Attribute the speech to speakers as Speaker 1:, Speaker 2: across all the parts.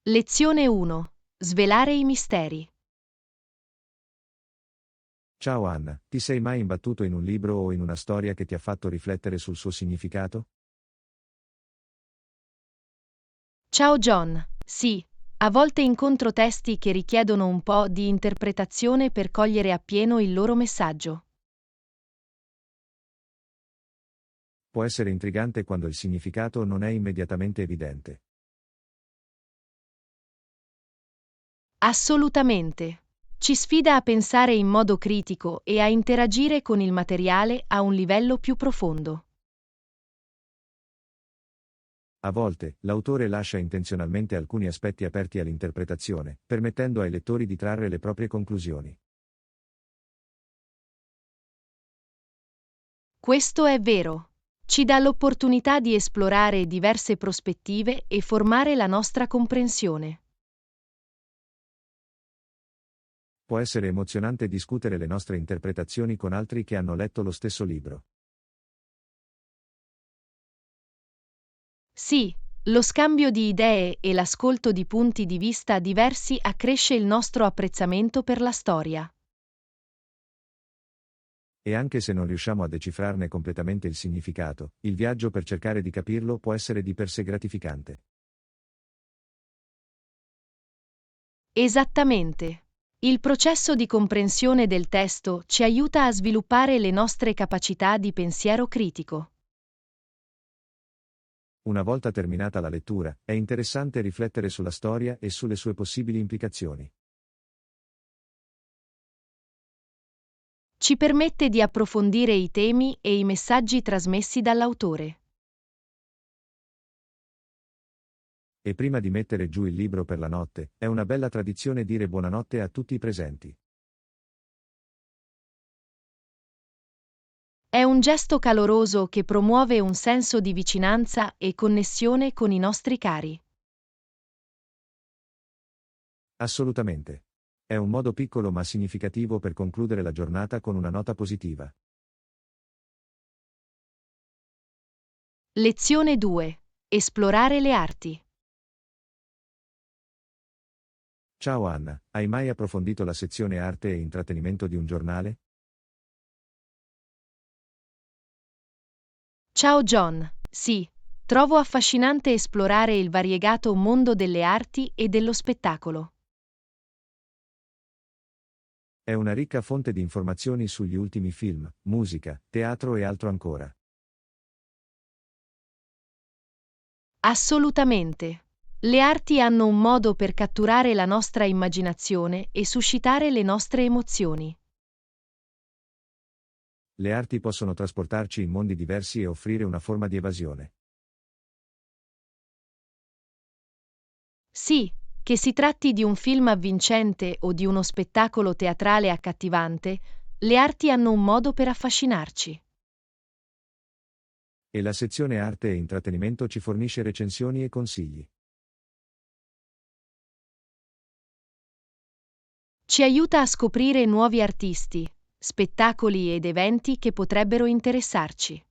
Speaker 1: Lezione 1. Svelare i misteri.
Speaker 2: Ciao Anna, ti sei mai imbattuto in un libro o in una storia che ti ha fatto riflettere sul suo significato?
Speaker 1: Ciao John. Sì, a volte incontro testi che richiedono un po' di interpretazione per cogliere appieno il loro messaggio.
Speaker 2: Può essere intrigante quando il significato non è immediatamente evidente.
Speaker 1: Assolutamente. Ci sfida a pensare in modo critico e a interagire con il materiale a un livello più profondo.
Speaker 2: A volte, l'autore lascia intenzionalmente alcuni aspetti aperti all'interpretazione, permettendo ai lettori di trarre le proprie conclusioni.
Speaker 1: Questo è vero. Ci dà l'opportunità di esplorare diverse prospettive e formare la nostra comprensione.
Speaker 2: Può essere emozionante discutere le nostre interpretazioni con altri che hanno letto lo stesso libro.
Speaker 1: Sì, lo scambio di idee e l'ascolto di punti di vista diversi accresce il nostro apprezzamento per la storia.
Speaker 2: E anche se non riusciamo a decifrarne completamente il significato, il viaggio per cercare di capirlo può essere di per sé gratificante.
Speaker 1: Esattamente. Il processo di comprensione del testo ci aiuta a sviluppare le nostre capacità di pensiero critico.
Speaker 2: Una volta terminata la lettura, è interessante riflettere sulla storia e sulle sue possibili implicazioni.
Speaker 1: Ci permette di approfondire i temi e i messaggi trasmessi dall'autore.
Speaker 2: E prima di mettere giù il libro per la notte, è una bella tradizione dire buonanotte a tutti i presenti.
Speaker 1: È un gesto caloroso che promuove un senso di vicinanza e connessione con i nostri cari.
Speaker 2: Assolutamente. È un modo piccolo ma significativo per concludere la giornata con una nota positiva.
Speaker 1: Lezione 2. Esplorare le arti.
Speaker 2: Ciao Anna, hai mai approfondito la sezione arte e intrattenimento di un giornale?
Speaker 1: Ciao John. Sì, trovo affascinante esplorare il variegato mondo delle arti e dello spettacolo.
Speaker 2: È una ricca fonte di informazioni sugli ultimi film, musica, teatro e altro ancora.
Speaker 1: Assolutamente. Le arti hanno un modo per catturare la nostra immaginazione e suscitare le nostre emozioni.
Speaker 2: Le arti possono trasportarci in mondi diversi e offrire una forma di evasione.
Speaker 1: Sì, che si tratti di un film avvincente o di uno spettacolo teatrale accattivante, le arti hanno un modo per affascinarci.
Speaker 2: E la sezione arte e intrattenimento ci fornisce recensioni e consigli.
Speaker 1: Ci aiuta a scoprire nuovi artisti, spettacoli ed eventi che potrebbero interessarci.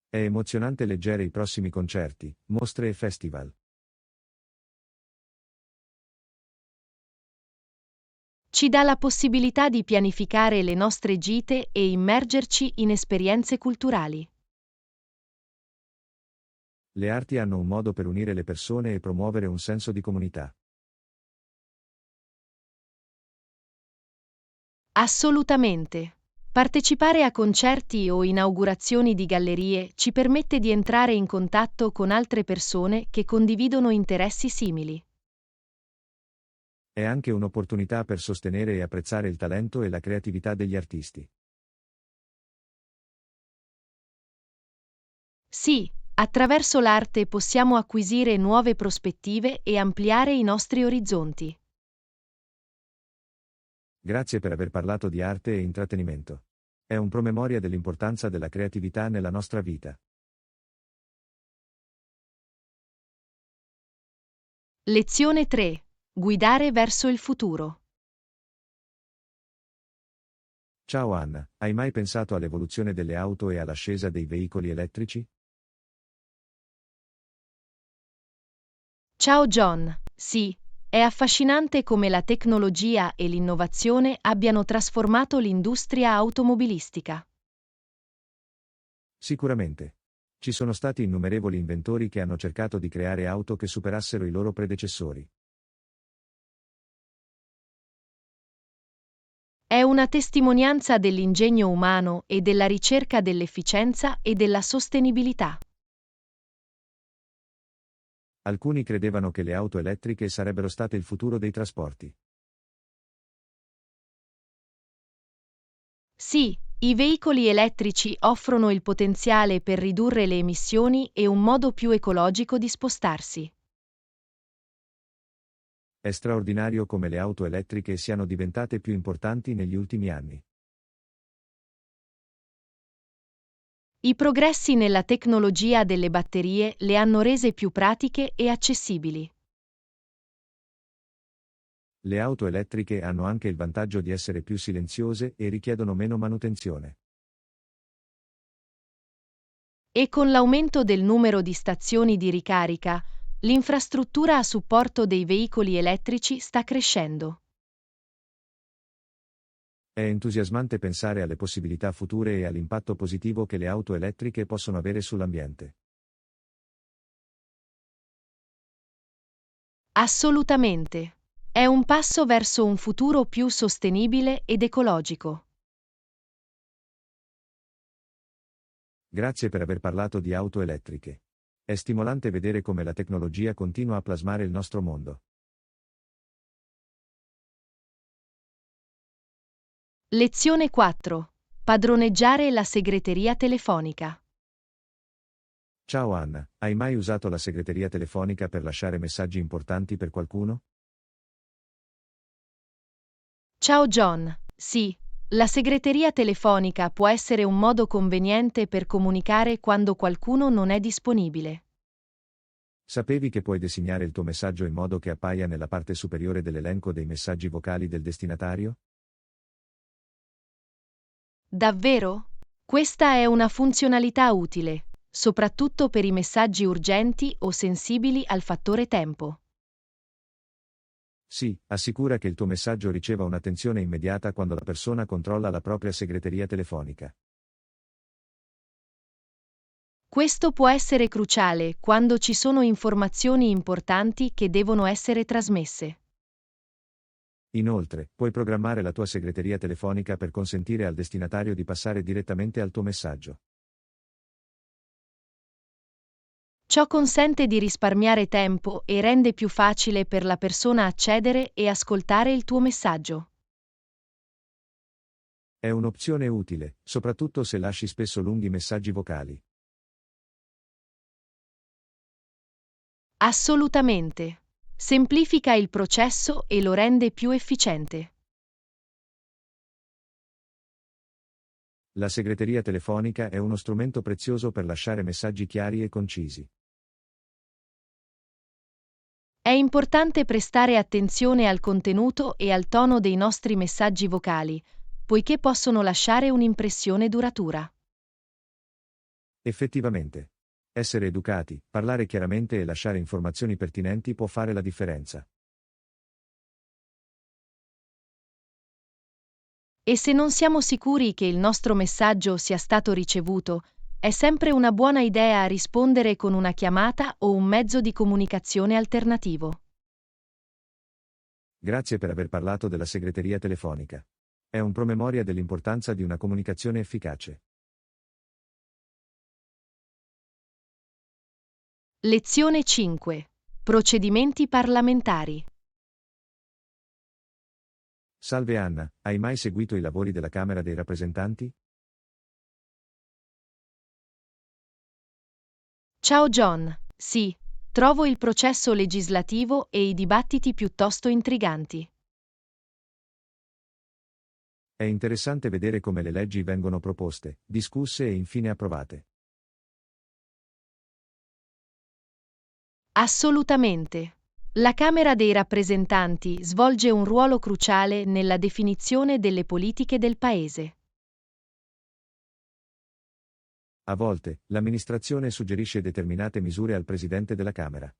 Speaker 2: È emozionante leggere i prossimi concerti, mostre e festival.
Speaker 1: Ci dà la possibilità di pianificare le nostre gite e immergerci in esperienze culturali.
Speaker 2: Le arti hanno un modo per unire le persone e promuovere un senso di comunità.
Speaker 1: Assolutamente. Partecipare a concerti o inaugurazioni di gallerie ci permette di entrare in contatto con altre persone che condividono interessi simili.
Speaker 2: È anche un'opportunità per sostenere e apprezzare il talento e la creatività degli artisti.
Speaker 1: Sì, attraverso l'arte possiamo acquisire nuove prospettive e ampliare i nostri orizzonti.
Speaker 2: Grazie per aver parlato di arte e intrattenimento. È un promemoria dell'importanza della creatività nella nostra vita.
Speaker 1: Lezione 3. Guidare verso il futuro.
Speaker 2: Ciao Anna, hai mai pensato all'evoluzione delle auto e all'ascesa dei veicoli elettrici?
Speaker 1: Ciao John, sì, è affascinante come la tecnologia e l'innovazione abbiano trasformato l'industria automobilistica.
Speaker 2: Sicuramente. Ci sono stati innumerevoli inventori che hanno cercato di creare auto che superassero i loro predecessori.
Speaker 1: È una testimonianza dell'ingegno umano e della ricerca dell'efficienza e della sostenibilità.
Speaker 2: Alcuni credevano che le auto elettriche sarebbero state il futuro dei trasporti.
Speaker 1: Sì, i veicoli elettrici offrono il potenziale per ridurre le emissioni e un modo più ecologico di spostarsi.
Speaker 2: È straordinario come le auto elettriche siano diventate più importanti negli ultimi anni.
Speaker 1: I progressi nella tecnologia delle batterie le hanno rese più pratiche e accessibili.
Speaker 2: Le auto elettriche hanno anche il vantaggio di essere più silenziose e richiedono meno manutenzione.
Speaker 1: E con l'aumento del numero di stazioni di ricarica, l'infrastruttura a supporto dei veicoli elettrici sta crescendo.
Speaker 2: È entusiasmante pensare alle possibilità future e all'impatto positivo che le auto elettriche possono avere sull'ambiente.
Speaker 1: Assolutamente. È un passo verso un futuro più sostenibile ed ecologico.
Speaker 2: Grazie per aver parlato di auto elettriche. È stimolante vedere come la tecnologia continua a plasmare il nostro mondo.
Speaker 1: Lezione 4. Padroneggiare la segreteria telefonica.
Speaker 2: Ciao Anna, hai mai usato la segreteria telefonica per lasciare messaggi importanti per qualcuno?
Speaker 1: Ciao John. Sì, la segreteria telefonica può essere un modo conveniente per comunicare quando qualcuno non è disponibile.
Speaker 2: Sapevi che puoi designare il tuo messaggio in modo che appaia nella parte superiore dell'elenco dei messaggi vocali del destinatario?
Speaker 1: Davvero? Questa è una funzionalità utile, soprattutto per i messaggi urgenti o sensibili al fattore tempo.
Speaker 2: Sì, assicura che il tuo messaggio riceva un'attenzione immediata quando la persona controlla la propria segreteria telefonica.
Speaker 1: Questo può essere cruciale quando ci sono informazioni importanti che devono essere trasmesse.
Speaker 2: Inoltre, puoi programmare la tua segreteria telefonica per consentire al destinatario di passare direttamente al tuo messaggio.
Speaker 1: Ciò consente di risparmiare tempo e rende più facile per la persona accedere e ascoltare il tuo messaggio.
Speaker 2: È un'opzione utile, soprattutto se lasci spesso lunghi messaggi vocali.
Speaker 1: Assolutamente. Semplifica il processo e lo rende più efficiente.
Speaker 2: La segreteria telefonica è uno strumento prezioso per lasciare messaggi chiari e concisi.
Speaker 1: È importante prestare attenzione al contenuto e al tono dei nostri messaggi vocali, poiché possono lasciare un'impressione duratura.
Speaker 2: Effettivamente. Essere educati, parlare chiaramente e lasciare informazioni pertinenti può fare la differenza.
Speaker 1: E se non siamo sicuri che il nostro messaggio sia stato ricevuto, è sempre una buona idea rispondere con una chiamata o un mezzo di comunicazione alternativo.
Speaker 2: Grazie per aver parlato della segreteria telefonica. È un promemoria dell'importanza di una comunicazione efficace.
Speaker 1: Lezione 5. Procedimenti parlamentari.
Speaker 2: Salve Anna, hai mai seguito i lavori della Camera dei rappresentanti?
Speaker 1: Ciao John, sì, trovo il processo legislativo e i dibattiti piuttosto intriganti.
Speaker 2: È interessante vedere come le leggi vengono proposte, discusse e infine approvate.
Speaker 1: Assolutamente. La Camera dei rappresentanti svolge un ruolo cruciale nella definizione delle politiche del Paese.
Speaker 2: A volte, l'amministrazione suggerisce determinate misure al Presidente della Camera.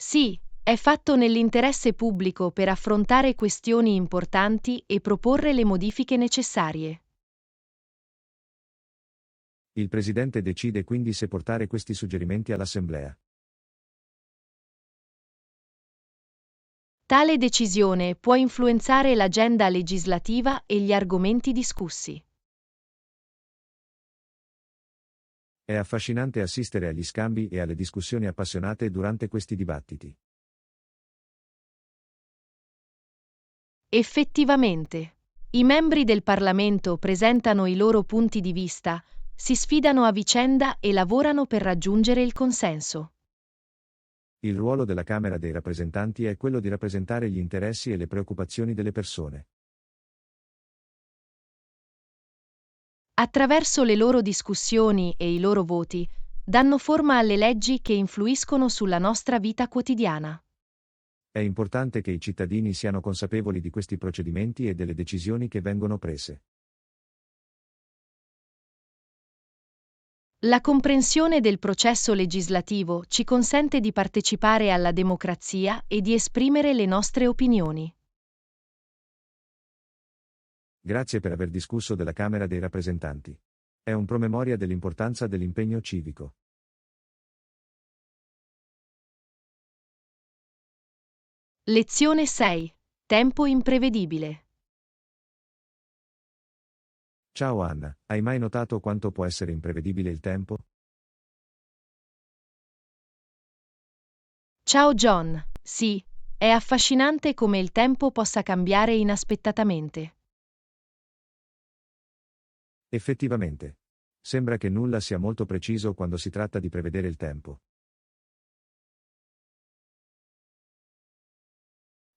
Speaker 1: Sì, è fatto nell'interesse pubblico per affrontare questioni importanti e proporre le modifiche necessarie.
Speaker 2: Il Presidente decide quindi se portare questi suggerimenti all'Assemblea.
Speaker 1: Tale decisione può influenzare l'agenda legislativa e gli argomenti discussi.
Speaker 2: È affascinante assistere agli scambi e alle discussioni appassionate durante questi dibattiti.
Speaker 1: Effettivamente, i membri del Parlamento presentano i loro punti di vista, si sfidano a vicenda e lavorano per raggiungere il consenso.
Speaker 2: Il ruolo della Camera dei rappresentanti è quello di rappresentare gli interessi e le preoccupazioni delle persone.
Speaker 1: Attraverso le loro discussioni e i loro voti, danno forma alle leggi che influiscono sulla nostra vita quotidiana.
Speaker 2: È importante che i cittadini siano consapevoli di questi procedimenti e delle decisioni che vengono prese.
Speaker 1: La comprensione del processo legislativo ci consente di partecipare alla democrazia e di esprimere le nostre opinioni.
Speaker 2: Grazie per aver discusso della Camera dei rappresentanti. È un promemoria dell'importanza dell'impegno civico.
Speaker 1: Lezione 6. Tempo imprevedibile.
Speaker 2: Ciao Anna, hai mai notato quanto può essere imprevedibile il tempo?
Speaker 1: Ciao John, sì, è affascinante come il tempo possa cambiare inaspettatamente.
Speaker 2: Effettivamente. Sembra che nulla sia molto preciso quando si tratta di prevedere il tempo.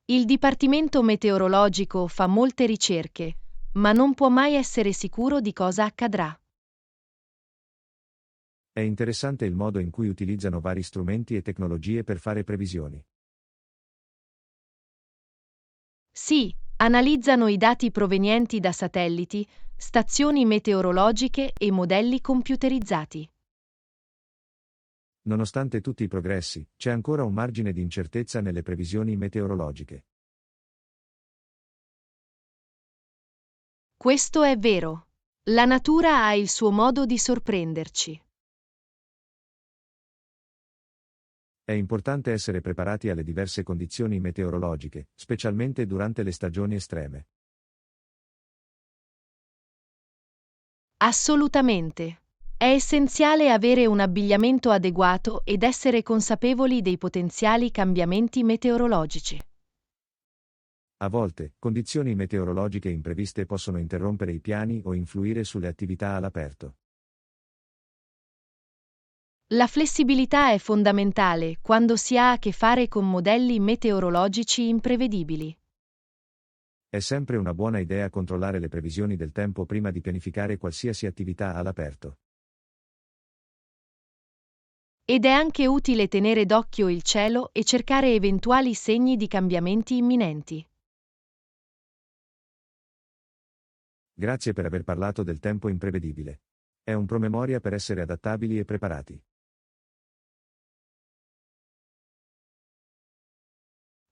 Speaker 1: Il Dipartimento Meteorologico fa molte ricerche, ma non può mai essere sicuro di cosa accadrà.
Speaker 2: È interessante il modo in cui utilizzano vari strumenti e tecnologie per fare previsioni.
Speaker 1: Sì, analizzano i dati provenienti da satelliti, stazioni meteorologiche e modelli computerizzati.
Speaker 2: Nonostante tutti i progressi, c'è ancora un margine di incertezza nelle previsioni meteorologiche.
Speaker 1: Questo è vero. La natura ha il suo modo di sorprenderci.
Speaker 2: È importante essere preparati alle diverse condizioni meteorologiche, specialmente durante le stagioni estreme.
Speaker 1: Assolutamente. È essenziale avere un abbigliamento adeguato ed essere consapevoli dei potenziali cambiamenti meteorologici.
Speaker 2: A volte, condizioni meteorologiche impreviste possono interrompere i piani o influire sulle attività all'aperto.
Speaker 1: La flessibilità è fondamentale quando si ha a che fare con modelli meteorologici imprevedibili.
Speaker 2: È sempre una buona idea controllare le previsioni del tempo prima di pianificare qualsiasi attività all'aperto.
Speaker 1: Ed è anche utile tenere d'occhio il cielo e cercare eventuali segni di cambiamenti imminenti.
Speaker 2: Grazie per aver parlato del tempo imprevedibile. È un promemoria per essere adattabili e preparati.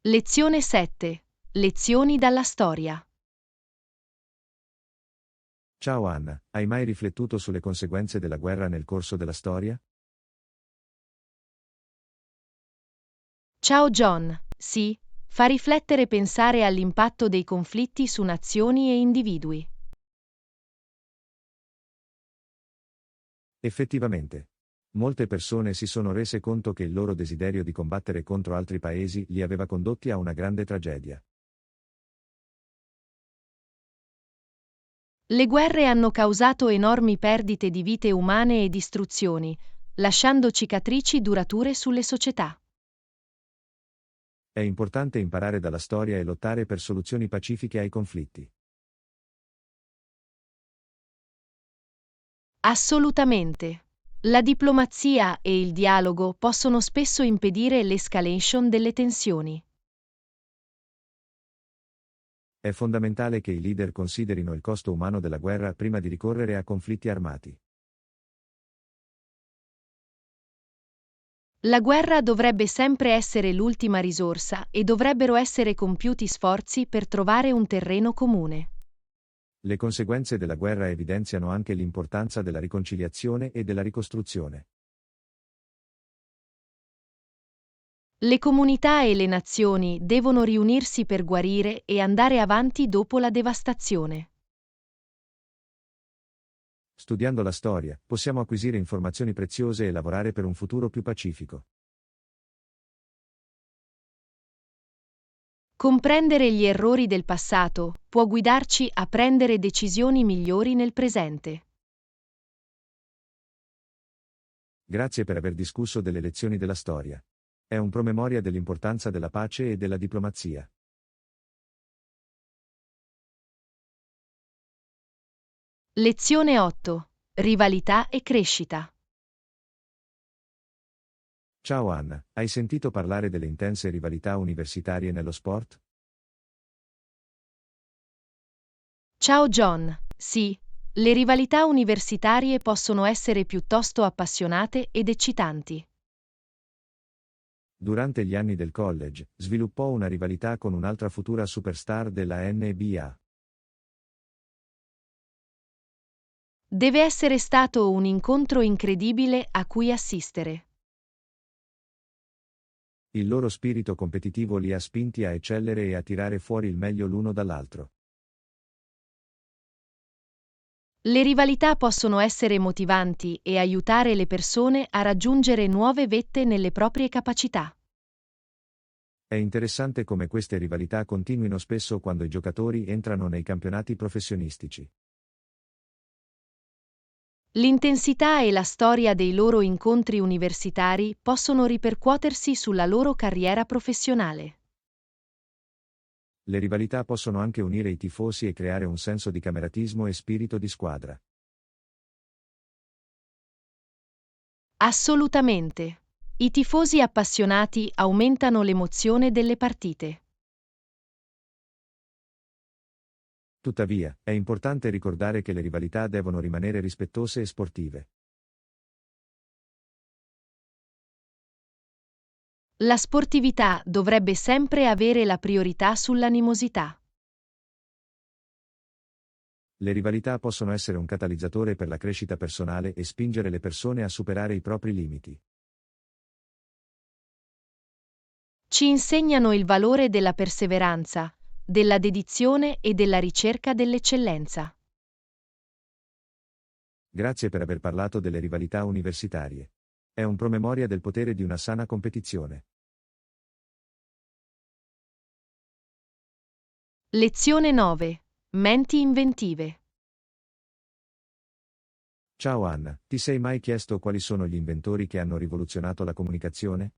Speaker 1: Lezione 7. Lezioni dalla storia.
Speaker 2: Ciao Anna, hai mai riflettuto sulle conseguenze della guerra nel corso della storia?
Speaker 1: Ciao John, sì, fa riflettere pensare all'impatto dei conflitti su nazioni e individui.
Speaker 2: Effettivamente. Molte persone si sono rese conto che il loro desiderio di combattere contro altri paesi li aveva condotti a una grande tragedia.
Speaker 1: Le guerre hanno causato enormi perdite di vite umane e distruzioni, lasciando cicatrici durature sulle società.
Speaker 2: È importante imparare dalla storia e lottare per soluzioni pacifiche ai conflitti.
Speaker 1: Assolutamente. La diplomazia e il dialogo possono spesso impedire l'escalation delle tensioni.
Speaker 2: È fondamentale che i leader considerino il costo umano della guerra prima di ricorrere a conflitti armati.
Speaker 1: La guerra dovrebbe sempre essere l'ultima risorsa e dovrebbero essere compiuti sforzi per trovare un terreno comune.
Speaker 2: Le conseguenze della guerra evidenziano anche l'importanza della riconciliazione e della ricostruzione.
Speaker 1: Le comunità e le nazioni devono riunirsi per guarire e andare avanti dopo la devastazione.
Speaker 2: Studiando la storia, possiamo acquisire informazioni preziose e lavorare per un futuro più pacifico.
Speaker 1: Comprendere gli errori del passato può guidarci a prendere decisioni migliori nel presente.
Speaker 2: Grazie per aver discusso delle lezioni della storia. È un promemoria dell'importanza della pace e della diplomazia.
Speaker 1: Lezione 8. Rivalità e crescita.
Speaker 2: Ciao Anna, hai sentito parlare delle intense rivalità universitarie nello sport?
Speaker 1: Ciao John, sì, le rivalità universitarie possono essere piuttosto appassionate ed eccitanti.
Speaker 2: Durante gli anni del college, sviluppò una rivalità con un'altra futura superstar della NBA.
Speaker 1: Deve essere stato un incontro incredibile a cui assistere.
Speaker 2: Il loro spirito competitivo li ha spinti a eccellere e a tirare fuori il meglio l'uno dall'altro.
Speaker 1: Le rivalità possono essere motivanti e aiutare le persone a raggiungere nuove vette nelle proprie capacità.
Speaker 2: È interessante come queste rivalità continuino spesso quando i giocatori entrano nei campionati professionistici.
Speaker 1: L'intensità e la storia dei loro incontri universitari possono ripercuotersi sulla loro carriera professionale.
Speaker 2: Le rivalità possono anche unire i tifosi e creare un senso di cameratismo e spirito di squadra.
Speaker 1: Assolutamente. I tifosi appassionati aumentano l'emozione delle partite.
Speaker 2: Tuttavia, è importante ricordare che le rivalità devono rimanere rispettose e sportive.
Speaker 1: La sportività dovrebbe sempre avere la priorità sull'animosità.
Speaker 2: Le rivalità possono essere un catalizzatore per la crescita personale e spingere le persone a superare i propri limiti.
Speaker 1: Ci insegnano il valore della perseveranza, della dedizione e della ricerca dell'eccellenza.
Speaker 2: Grazie per aver parlato delle rivalità universitarie. È un promemoria del potere di una sana competizione.
Speaker 1: Lezione 9. Menti inventive.
Speaker 2: Ciao Anna, ti sei mai chiesto quali sono gli inventori che hanno rivoluzionato la comunicazione?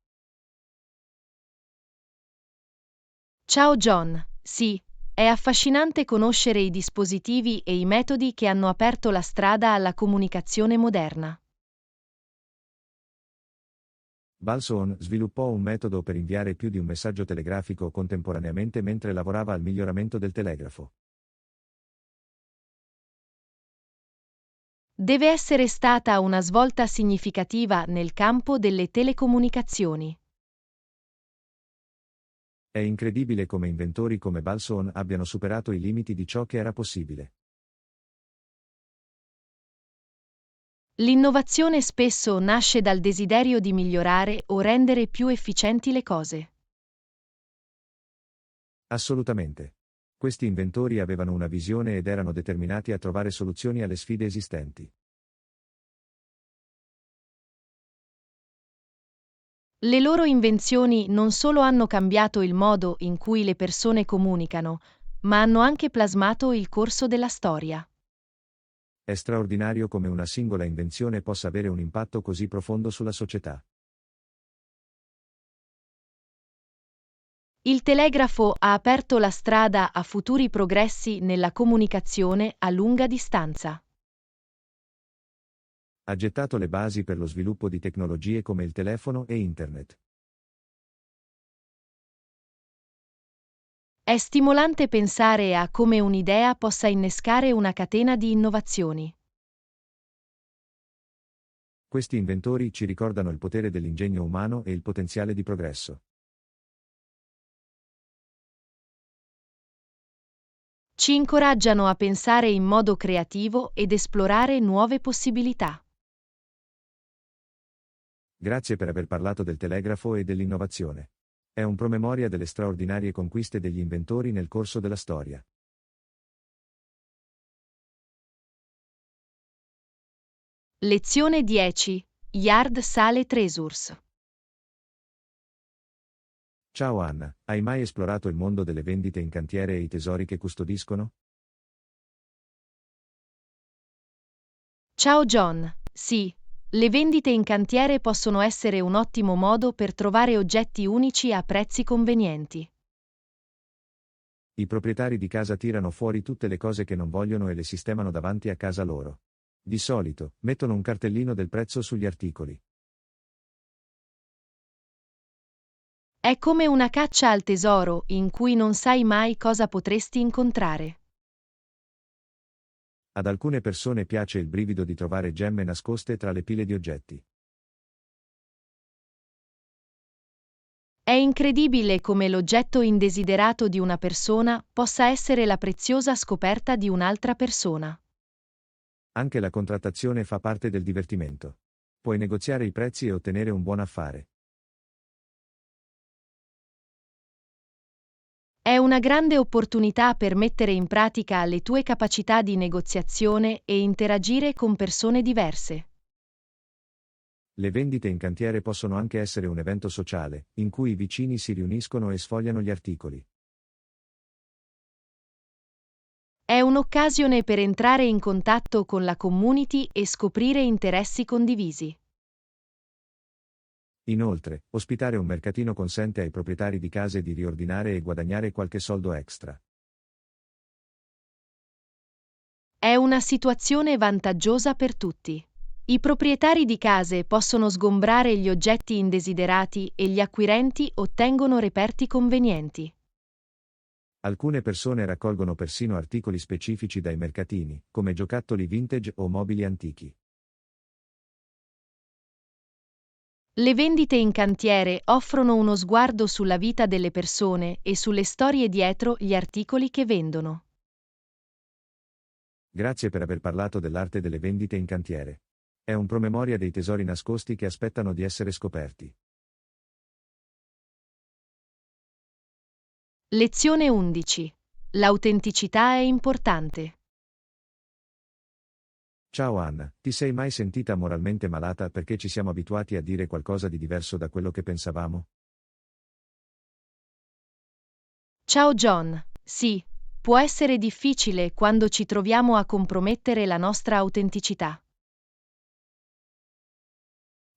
Speaker 1: Ciao John, sì, è affascinante conoscere i dispositivi e i metodi che hanno aperto la strada alla comunicazione moderna.
Speaker 2: Balson sviluppò un metodo per inviare più di un messaggio telegrafico contemporaneamente mentre lavorava al miglioramento del telegrafo.
Speaker 1: Deve essere stata una svolta significativa nel campo delle telecomunicazioni.
Speaker 2: È incredibile come inventori come Balson abbiano superato i limiti di ciò che era possibile.
Speaker 1: L'innovazione spesso nasce dal desiderio di migliorare o rendere più efficienti le cose.
Speaker 2: Assolutamente. Questi inventori avevano una visione ed erano determinati a trovare soluzioni alle sfide esistenti.
Speaker 1: Le loro invenzioni non solo hanno cambiato il modo in cui le persone comunicano, ma hanno anche plasmato il corso della storia.
Speaker 2: È straordinario come una singola invenzione possa avere un impatto così profondo sulla società.
Speaker 1: Il telegrafo ha aperto la strada a futuri progressi nella comunicazione a lunga distanza.
Speaker 2: Ha gettato le basi per lo sviluppo di tecnologie come il telefono e Internet.
Speaker 1: È stimolante pensare a come un'idea possa innescare una catena di innovazioni.
Speaker 2: Questi inventori ci ricordano il potere dell'ingegno umano e il potenziale di progresso.
Speaker 1: Ci incoraggiano a pensare in modo creativo ed esplorare nuove possibilità.
Speaker 2: Grazie per aver parlato del telegrafo e dell'innovazione. È un promemoria delle straordinarie conquiste degli inventori nel corso della storia.
Speaker 1: Lezione 10. Yard Sale Treasures.
Speaker 2: Ciao Anna, hai mai esplorato il mondo delle vendite in cantiere e i tesori che custodiscono?
Speaker 1: Ciao John. Sì, le vendite in cantiere possono essere un ottimo modo per trovare oggetti unici a prezzi convenienti.
Speaker 2: I proprietari di casa tirano fuori tutte le cose che non vogliono e le sistemano davanti a casa loro. Di solito, mettono un cartellino del prezzo sugli articoli.
Speaker 1: È come una caccia al tesoro in cui non sai mai cosa potresti incontrare.
Speaker 2: Ad alcune persone piace il brivido di trovare gemme nascoste tra le pile di oggetti.
Speaker 1: È incredibile come l'oggetto indesiderato di una persona possa essere la preziosa scoperta di un'altra persona.
Speaker 2: Anche la contrattazione fa parte del divertimento. Puoi negoziare i prezzi e ottenere un buon affare.
Speaker 1: È una grande opportunità per mettere in pratica le tue capacità di negoziazione e interagire con persone diverse.
Speaker 2: Le vendite in cantiere possono anche essere un evento sociale, in cui i vicini si riuniscono e sfogliano gli articoli.
Speaker 1: È un'occasione per entrare in contatto con la community e scoprire interessi condivisi.
Speaker 2: Inoltre, ospitare un mercatino consente ai proprietari di case di riordinare e guadagnare qualche soldo extra.
Speaker 1: È una situazione vantaggiosa per tutti. I proprietari di case possono sgombrare gli oggetti indesiderati e gli acquirenti ottengono reperti convenienti.
Speaker 2: Alcune persone raccolgono persino articoli specifici dai mercatini, come giocattoli vintage o mobili antichi.
Speaker 1: Le vendite in cantiere offrono uno sguardo sulla vita delle persone e sulle storie dietro gli articoli che vendono.
Speaker 2: Grazie per aver parlato dell'arte delle vendite in cantiere. È un promemoria dei tesori nascosti che aspettano di essere scoperti.
Speaker 1: Lezione 11. L'autenticità è importante.
Speaker 2: Ciao Anna, ti sei mai sentita moralmente malata perché ci siamo abituati a dire qualcosa di diverso da quello che pensavamo?
Speaker 1: Ciao John. Sì, può essere difficile quando ci troviamo a compromettere la nostra autenticità.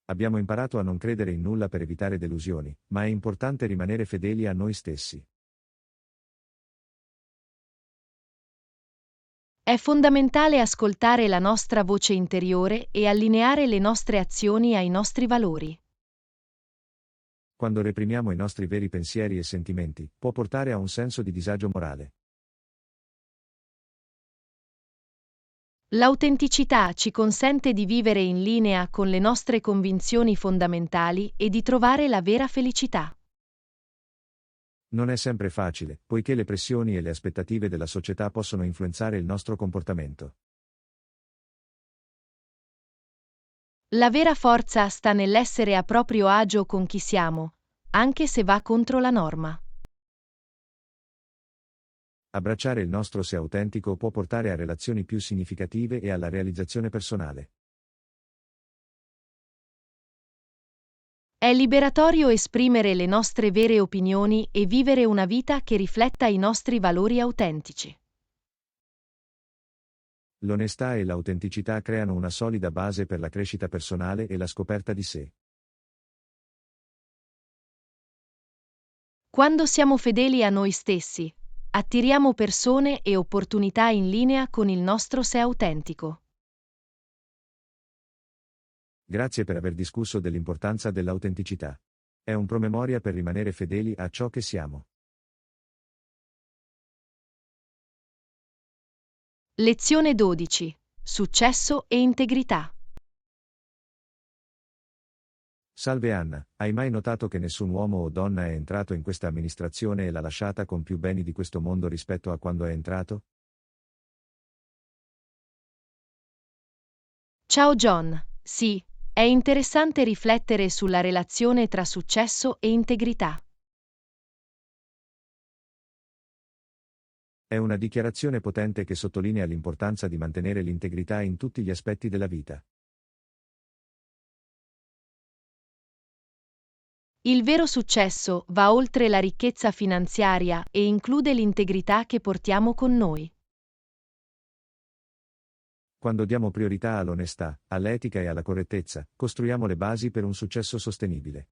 Speaker 2: Abbiamo imparato a non credere in nulla per evitare delusioni, ma è importante rimanere fedeli a noi stessi.
Speaker 1: È fondamentale ascoltare la nostra voce interiore e allineare le nostre azioni ai nostri valori.
Speaker 2: Quando reprimiamo i nostri veri pensieri e sentimenti, può portare a un senso di disagio morale.
Speaker 1: L'autenticità ci consente di vivere in linea con le nostre convinzioni fondamentali e di trovare la vera felicità.
Speaker 2: Non è sempre facile, poiché le pressioni e le aspettative della società possono influenzare il nostro comportamento.
Speaker 1: La vera forza sta nell'essere a proprio agio con chi siamo, anche se va contro la norma.
Speaker 2: Abbracciare il nostro sé autentico può portare a relazioni più significative e alla realizzazione personale.
Speaker 1: È liberatorio esprimere le nostre vere opinioni e vivere una vita che rifletta i nostri valori autentici.
Speaker 2: L'onestà e l'autenticità creano una solida base per la crescita personale e la scoperta di sé.
Speaker 1: Quando siamo fedeli a noi stessi, attiriamo persone e opportunità in linea con il nostro sé autentico.
Speaker 2: Grazie per aver discusso dell'importanza dell'autenticità. È un promemoria per rimanere fedeli a ciò che siamo.
Speaker 1: Lezione 12. Successo e integrità.
Speaker 2: Salve Anna, hai mai notato che nessun uomo o donna è entrato in questa amministrazione e l'ha lasciata con più beni di questo mondo rispetto a quando è entrato?
Speaker 1: Ciao John, sì, è interessante riflettere sulla relazione tra successo e integrità.
Speaker 2: È una dichiarazione potente che sottolinea l'importanza di mantenere l'integrità in tutti gli aspetti della vita.
Speaker 1: Il vero successo va oltre la ricchezza finanziaria e include l'integrità che portiamo con noi.
Speaker 2: Quando diamo priorità all'onestà, all'etica e alla correttezza, costruiamo le basi per un successo sostenibile.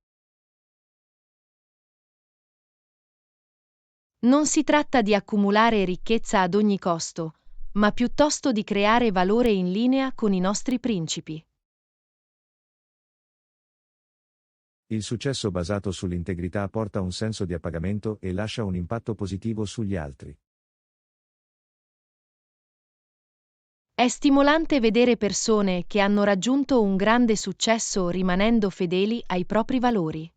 Speaker 1: Non si tratta di accumulare ricchezza ad ogni costo, ma piuttosto di creare valore in linea con i nostri principi.
Speaker 2: Il successo basato sull'integrità porta un senso di appagamento e lascia un impatto positivo sugli altri.
Speaker 1: È stimolante vedere persone che hanno raggiunto un grande successo rimanendo fedeli ai propri valori.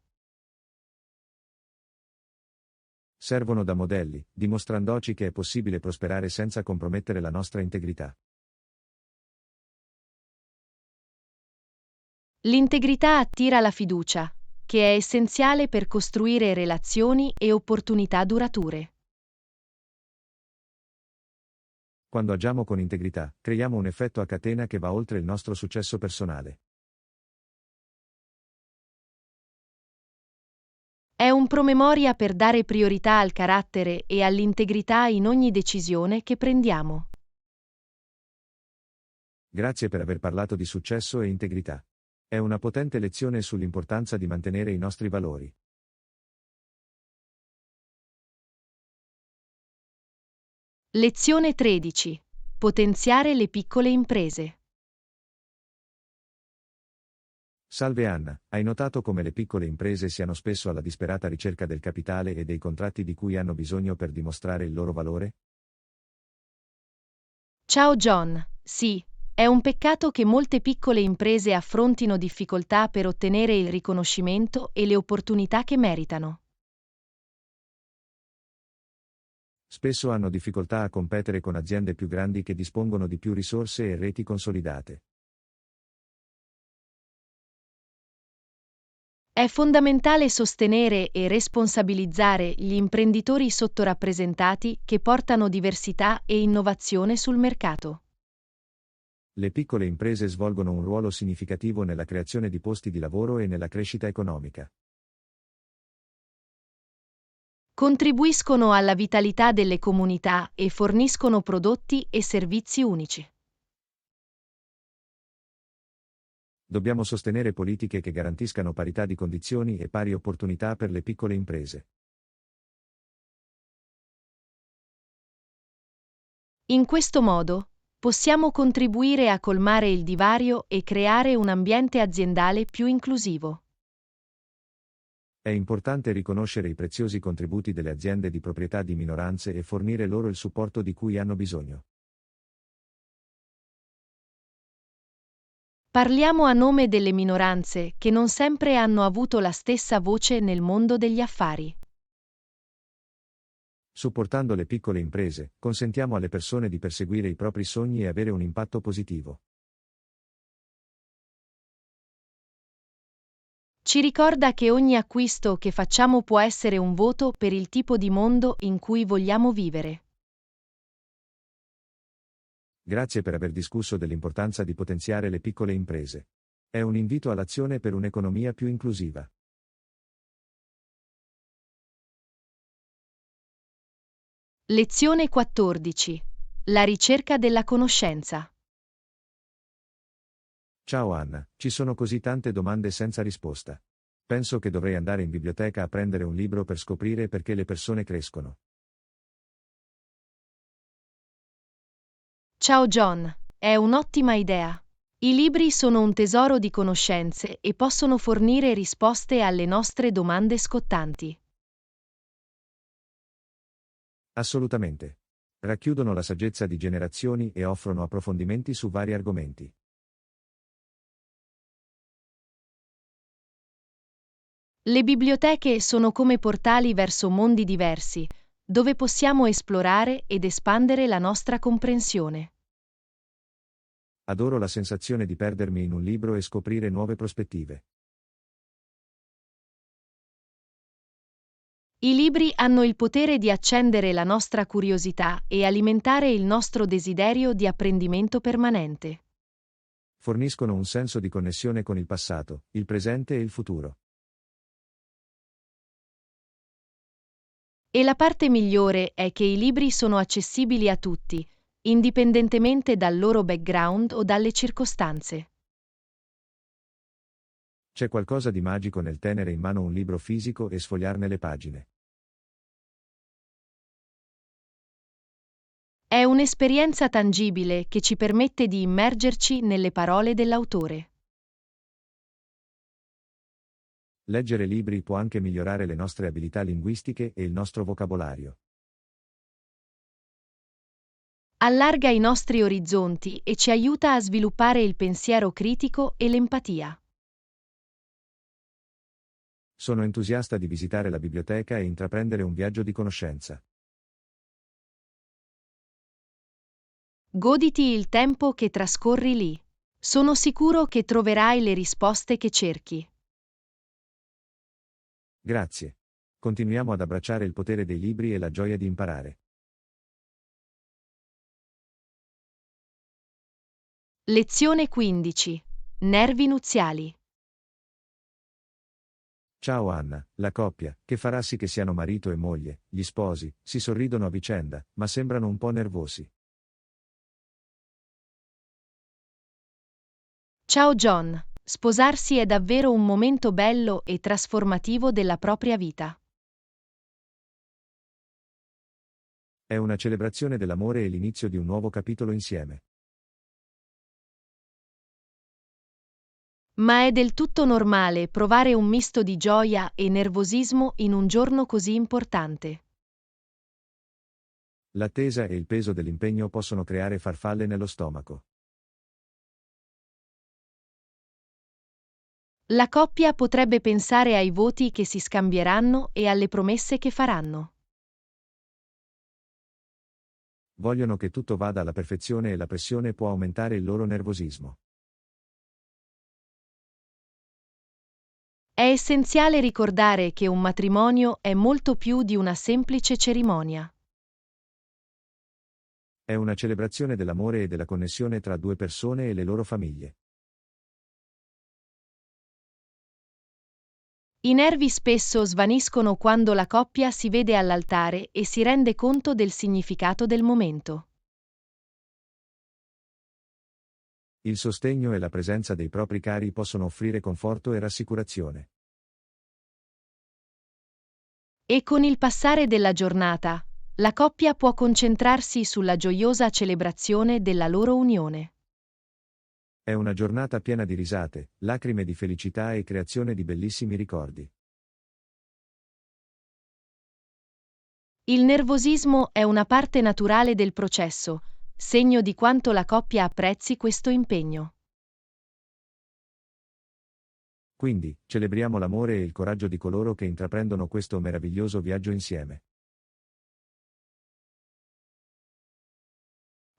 Speaker 2: Servono da modelli, dimostrandoci che è possibile prosperare senza compromettere la nostra integrità.
Speaker 1: L'integrità attira la fiducia, che è essenziale per costruire relazioni e opportunità durature.
Speaker 2: Quando agiamo con integrità, creiamo un effetto a catena che va oltre il nostro successo personale.
Speaker 1: È un promemoria per dare priorità al carattere e all'integrità in ogni decisione che prendiamo.
Speaker 2: Grazie per aver parlato di successo e integrità. È una potente lezione sull'importanza di mantenere i nostri valori.
Speaker 1: Lezione 13. Potenziare le piccole imprese.
Speaker 2: Salve Anna, hai notato come le piccole imprese siano spesso alla disperata ricerca del capitale e dei contratti di cui hanno bisogno per dimostrare il loro valore?
Speaker 1: Ciao John, sì, è un peccato che molte piccole imprese affrontino difficoltà per ottenere il riconoscimento e le opportunità che meritano.
Speaker 2: Spesso hanno difficoltà a competere con aziende più grandi che dispongono di più risorse e reti consolidate.
Speaker 1: È fondamentale sostenere e responsabilizzare gli imprenditori sottorappresentati che portano diversità e innovazione sul mercato.
Speaker 2: Le piccole imprese svolgono un ruolo significativo nella creazione di posti di lavoro e nella crescita economica.
Speaker 1: Contribuiscono alla vitalità delle comunità e forniscono prodotti e servizi unici.
Speaker 2: Dobbiamo sostenere politiche che garantiscano parità di condizioni e pari opportunità per le piccole imprese.
Speaker 1: In questo modo, possiamo contribuire a colmare il divario e creare un ambiente aziendale più inclusivo.
Speaker 2: È importante riconoscere i preziosi contributi delle aziende di proprietà di minoranze e fornire loro il supporto di cui hanno bisogno.
Speaker 1: Parliamo a nome delle minoranze che non sempre hanno avuto la stessa voce nel mondo degli affari.
Speaker 2: Supportando le piccole imprese, consentiamo alle persone di perseguire i propri sogni e avere un impatto positivo.
Speaker 1: Ci ricorda che ogni acquisto che facciamo può essere un voto per il tipo di mondo in cui vogliamo vivere.
Speaker 2: Grazie per aver discusso dell'importanza di potenziare le piccole imprese. È un invito all'azione per un'economia più inclusiva.
Speaker 1: Lezione 14. La ricerca della conoscenza.
Speaker 2: Ciao Anna, ci sono così tante domande senza risposta. Penso che dovrei andare in biblioteca a prendere un libro per scoprire perché le persone crescono.
Speaker 1: Ciao John, è un'ottima idea. I libri sono un tesoro di conoscenze e possono fornire risposte alle nostre domande scottanti.
Speaker 2: Assolutamente. Racchiudono la saggezza di generazioni e offrono approfondimenti su vari argomenti.
Speaker 1: Le biblioteche sono come portali verso mondi diversi, dove possiamo esplorare ed espandere la nostra comprensione.
Speaker 2: Adoro la sensazione di perdermi in un libro e scoprire nuove prospettive.
Speaker 1: I libri hanno il potere di accendere la nostra curiosità e alimentare il nostro desiderio di apprendimento permanente.
Speaker 2: Forniscono un senso di connessione con il passato, il presente e il futuro.
Speaker 1: E la parte migliore è che i libri sono accessibili a tutti, indipendentemente dal loro background o dalle circostanze.
Speaker 2: C'è qualcosa di magico nel tenere in mano un libro fisico e sfogliarne le pagine.
Speaker 1: È un'esperienza tangibile che ci permette di immergerci nelle parole dell'autore.
Speaker 2: Leggere libri può anche migliorare le nostre abilità linguistiche e il nostro vocabolario.
Speaker 1: Allarga i nostri orizzonti e ci aiuta a sviluppare il pensiero critico e l'empatia.
Speaker 2: Sono entusiasta di visitare la biblioteca e intraprendere un viaggio di conoscenza.
Speaker 1: Goditi il tempo che trascorri lì. Sono sicuro che troverai le risposte che cerchi.
Speaker 2: Grazie. Continuiamo ad abbracciare il potere dei libri e la gioia di imparare.
Speaker 1: Lezione 15. Nervi nuziali.
Speaker 2: Ciao Anna, la coppia, che farà sì che siano marito e moglie, gli sposi, si sorridono a vicenda, ma sembrano un po' nervosi.
Speaker 1: Ciao John. Sposarsi è davvero un momento bello e trasformativo della propria vita.
Speaker 2: È una celebrazione dell'amore e l'inizio di un nuovo capitolo insieme.
Speaker 1: Ma è del tutto normale provare un misto di gioia e nervosismo in un giorno così importante.
Speaker 2: L'attesa e il peso dell'impegno possono creare farfalle nello stomaco.
Speaker 1: La coppia potrebbe pensare ai voti che si scambieranno e alle promesse che faranno.
Speaker 2: Vogliono che tutto vada alla perfezione e la pressione può aumentare il loro nervosismo.
Speaker 1: È essenziale ricordare che un matrimonio è molto più di una semplice cerimonia.
Speaker 2: È una celebrazione dell'amore e della connessione tra due persone e le loro famiglie.
Speaker 1: I nervi spesso svaniscono quando la coppia si vede all'altare e si rende conto del significato del momento.
Speaker 2: Il sostegno e la presenza dei propri cari possono offrire conforto e rassicurazione.
Speaker 1: E con il passare della giornata, la coppia può concentrarsi sulla gioiosa celebrazione della loro unione.
Speaker 2: È una giornata piena di risate, lacrime di felicità e creazione di bellissimi ricordi.
Speaker 1: Il nervosismo è una parte naturale del processo, segno di quanto la coppia apprezzi questo impegno.
Speaker 2: Quindi, celebriamo l'amore e il coraggio di coloro che intraprendono questo meraviglioso viaggio insieme.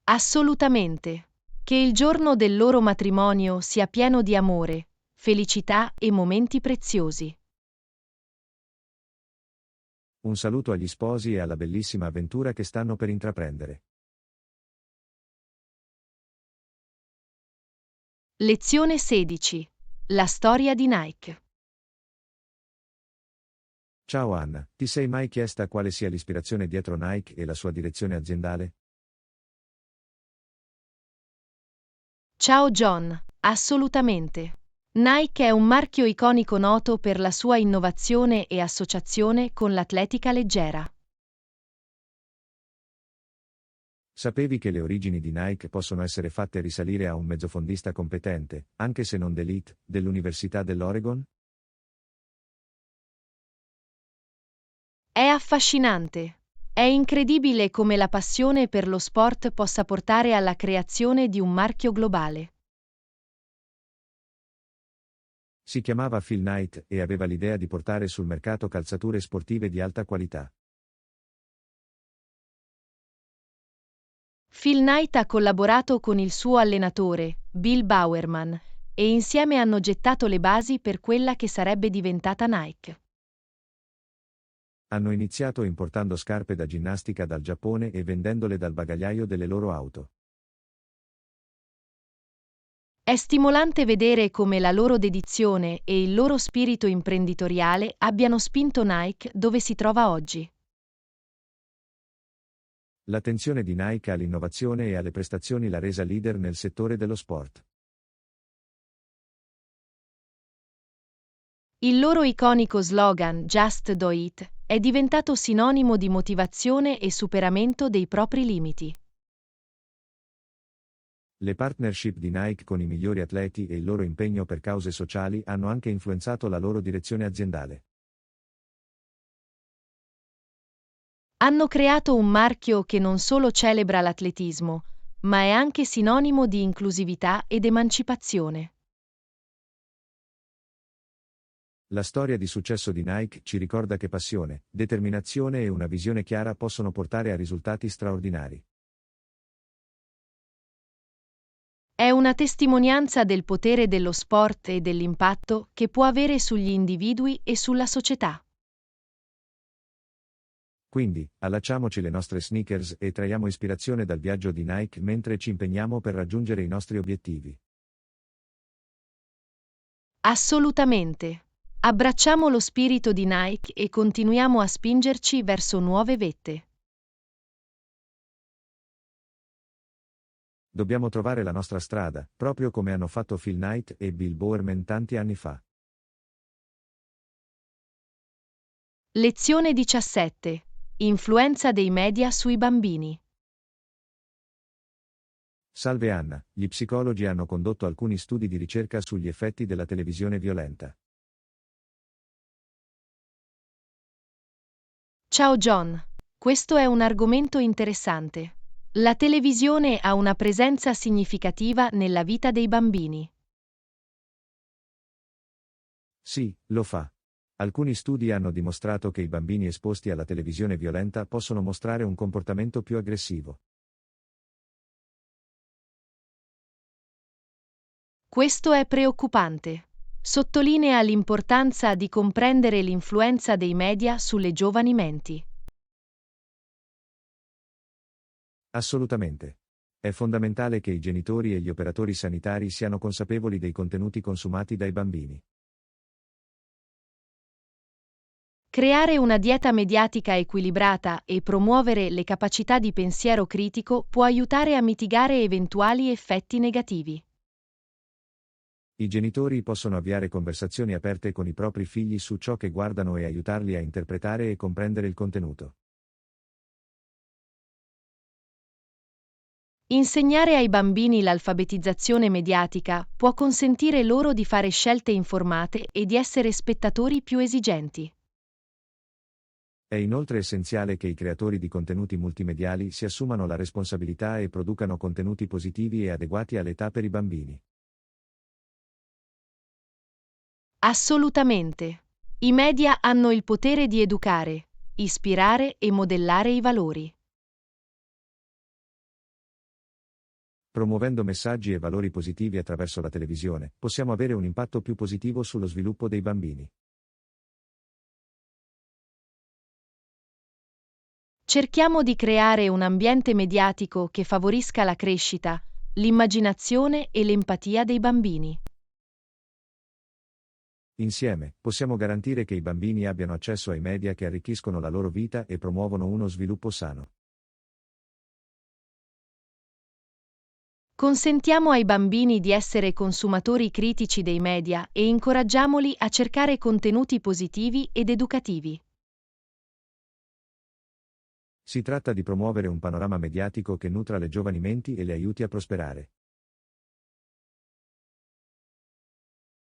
Speaker 1: Assolutamente. Che il giorno del loro matrimonio sia pieno di amore, felicità e momenti preziosi.
Speaker 2: Un saluto agli sposi e alla bellissima avventura che stanno per intraprendere.
Speaker 1: Lezione 16. La storia di Nike.
Speaker 2: Ciao Anna, ti sei mai chiesta quale sia l'ispirazione dietro Nike e la sua direzione aziendale?
Speaker 1: Ciao John, assolutamente. Nike è un marchio iconico noto per la sua innovazione e associazione con l'atletica leggera.
Speaker 2: Sapevi che le origini di Nike possono essere fatte risalire a un mezzofondista competente, anche se non d'élite, dell'Università dell'Oregon?
Speaker 1: È affascinante. È incredibile come la passione per lo sport possa portare alla creazione di un marchio globale.
Speaker 2: Si chiamava Phil Knight e aveva l'idea di portare sul mercato calzature sportive di alta qualità.
Speaker 1: Phil Knight ha collaborato con il suo allenatore, Bill Bowerman, e insieme hanno gettato le basi per quella che sarebbe diventata Nike.
Speaker 2: Hanno iniziato importando scarpe da ginnastica dal Giappone e vendendole dal bagagliaio delle loro auto.
Speaker 1: È stimolante vedere come la loro dedizione e il loro spirito imprenditoriale abbiano spinto Nike dove si trova oggi.
Speaker 2: L'attenzione di Nike all'innovazione e alle prestazioni l'ha resa leader nel settore dello sport.
Speaker 1: Il loro iconico slogan Just Do It è diventato sinonimo di motivazione e superamento dei propri limiti.
Speaker 2: Le partnership di Nike con i migliori atleti e il loro impegno per cause sociali hanno anche influenzato la loro direzione aziendale.
Speaker 1: Hanno creato un marchio che non solo celebra l'atletismo, ma è anche sinonimo di inclusività ed emancipazione.
Speaker 2: La storia di successo di Nike ci ricorda che passione, determinazione e una visione chiara possono portare a risultati straordinari.
Speaker 1: È una testimonianza del potere dello sport e dell'impatto che può avere sugli individui e sulla società.
Speaker 2: Quindi, allacciamoci le nostre sneakers e traiamo ispirazione dal viaggio di Nike mentre ci impegniamo per raggiungere i nostri obiettivi.
Speaker 1: Assolutamente. Abbracciamo lo spirito di Nike e continuiamo a spingerci verso nuove vette.
Speaker 2: Dobbiamo trovare la nostra strada, proprio come hanno fatto Phil Knight e Bill Bowerman tanti anni fa.
Speaker 1: Lezione 17. Influenza dei media sui bambini.
Speaker 2: Salve Anna, gli psicologi hanno condotto alcuni studi di ricerca sugli effetti della televisione violenta.
Speaker 1: Ciao John. Questo è un argomento interessante. La televisione ha una presenza significativa nella vita dei bambini.
Speaker 2: Sì, lo fa. Alcuni studi hanno dimostrato che i bambini esposti alla televisione violenta possono mostrare un comportamento più aggressivo.
Speaker 1: Questo è preoccupante. Sottolinea l'importanza di comprendere l'influenza dei media sulle giovani menti.
Speaker 2: Assolutamente. È fondamentale che i genitori e gli operatori sanitari siano consapevoli dei contenuti consumati dai bambini.
Speaker 1: Creare una dieta mediatica equilibrata e promuovere le capacità di pensiero critico può aiutare a mitigare eventuali effetti negativi.
Speaker 2: I genitori possono avviare conversazioni aperte con i propri figli su ciò che guardano e aiutarli a interpretare e comprendere il contenuto.
Speaker 1: Insegnare ai bambini l'alfabetizzazione mediatica può consentire loro di fare scelte informate e di essere spettatori più esigenti.
Speaker 2: È inoltre essenziale che i creatori di contenuti multimediali si assumano la responsabilità e producano contenuti positivi e adeguati all'età per i bambini.
Speaker 1: Assolutamente. I media hanno il potere di educare, ispirare e modellare i valori.
Speaker 2: Promuovendo messaggi e valori positivi attraverso la televisione, possiamo avere un impatto più positivo sullo sviluppo dei bambini.
Speaker 1: Cerchiamo di creare un ambiente mediatico che favorisca la crescita, l'immaginazione e l'empatia dei bambini.
Speaker 2: Insieme, possiamo garantire che i bambini abbiano accesso ai media che arricchiscono la loro vita e promuovono uno sviluppo sano.
Speaker 1: Consentiamo ai bambini di essere consumatori critici dei media e incoraggiamoli a cercare contenuti positivi ed educativi.
Speaker 2: Si tratta di promuovere un panorama mediatico che nutra le giovani menti e le aiuti a prosperare.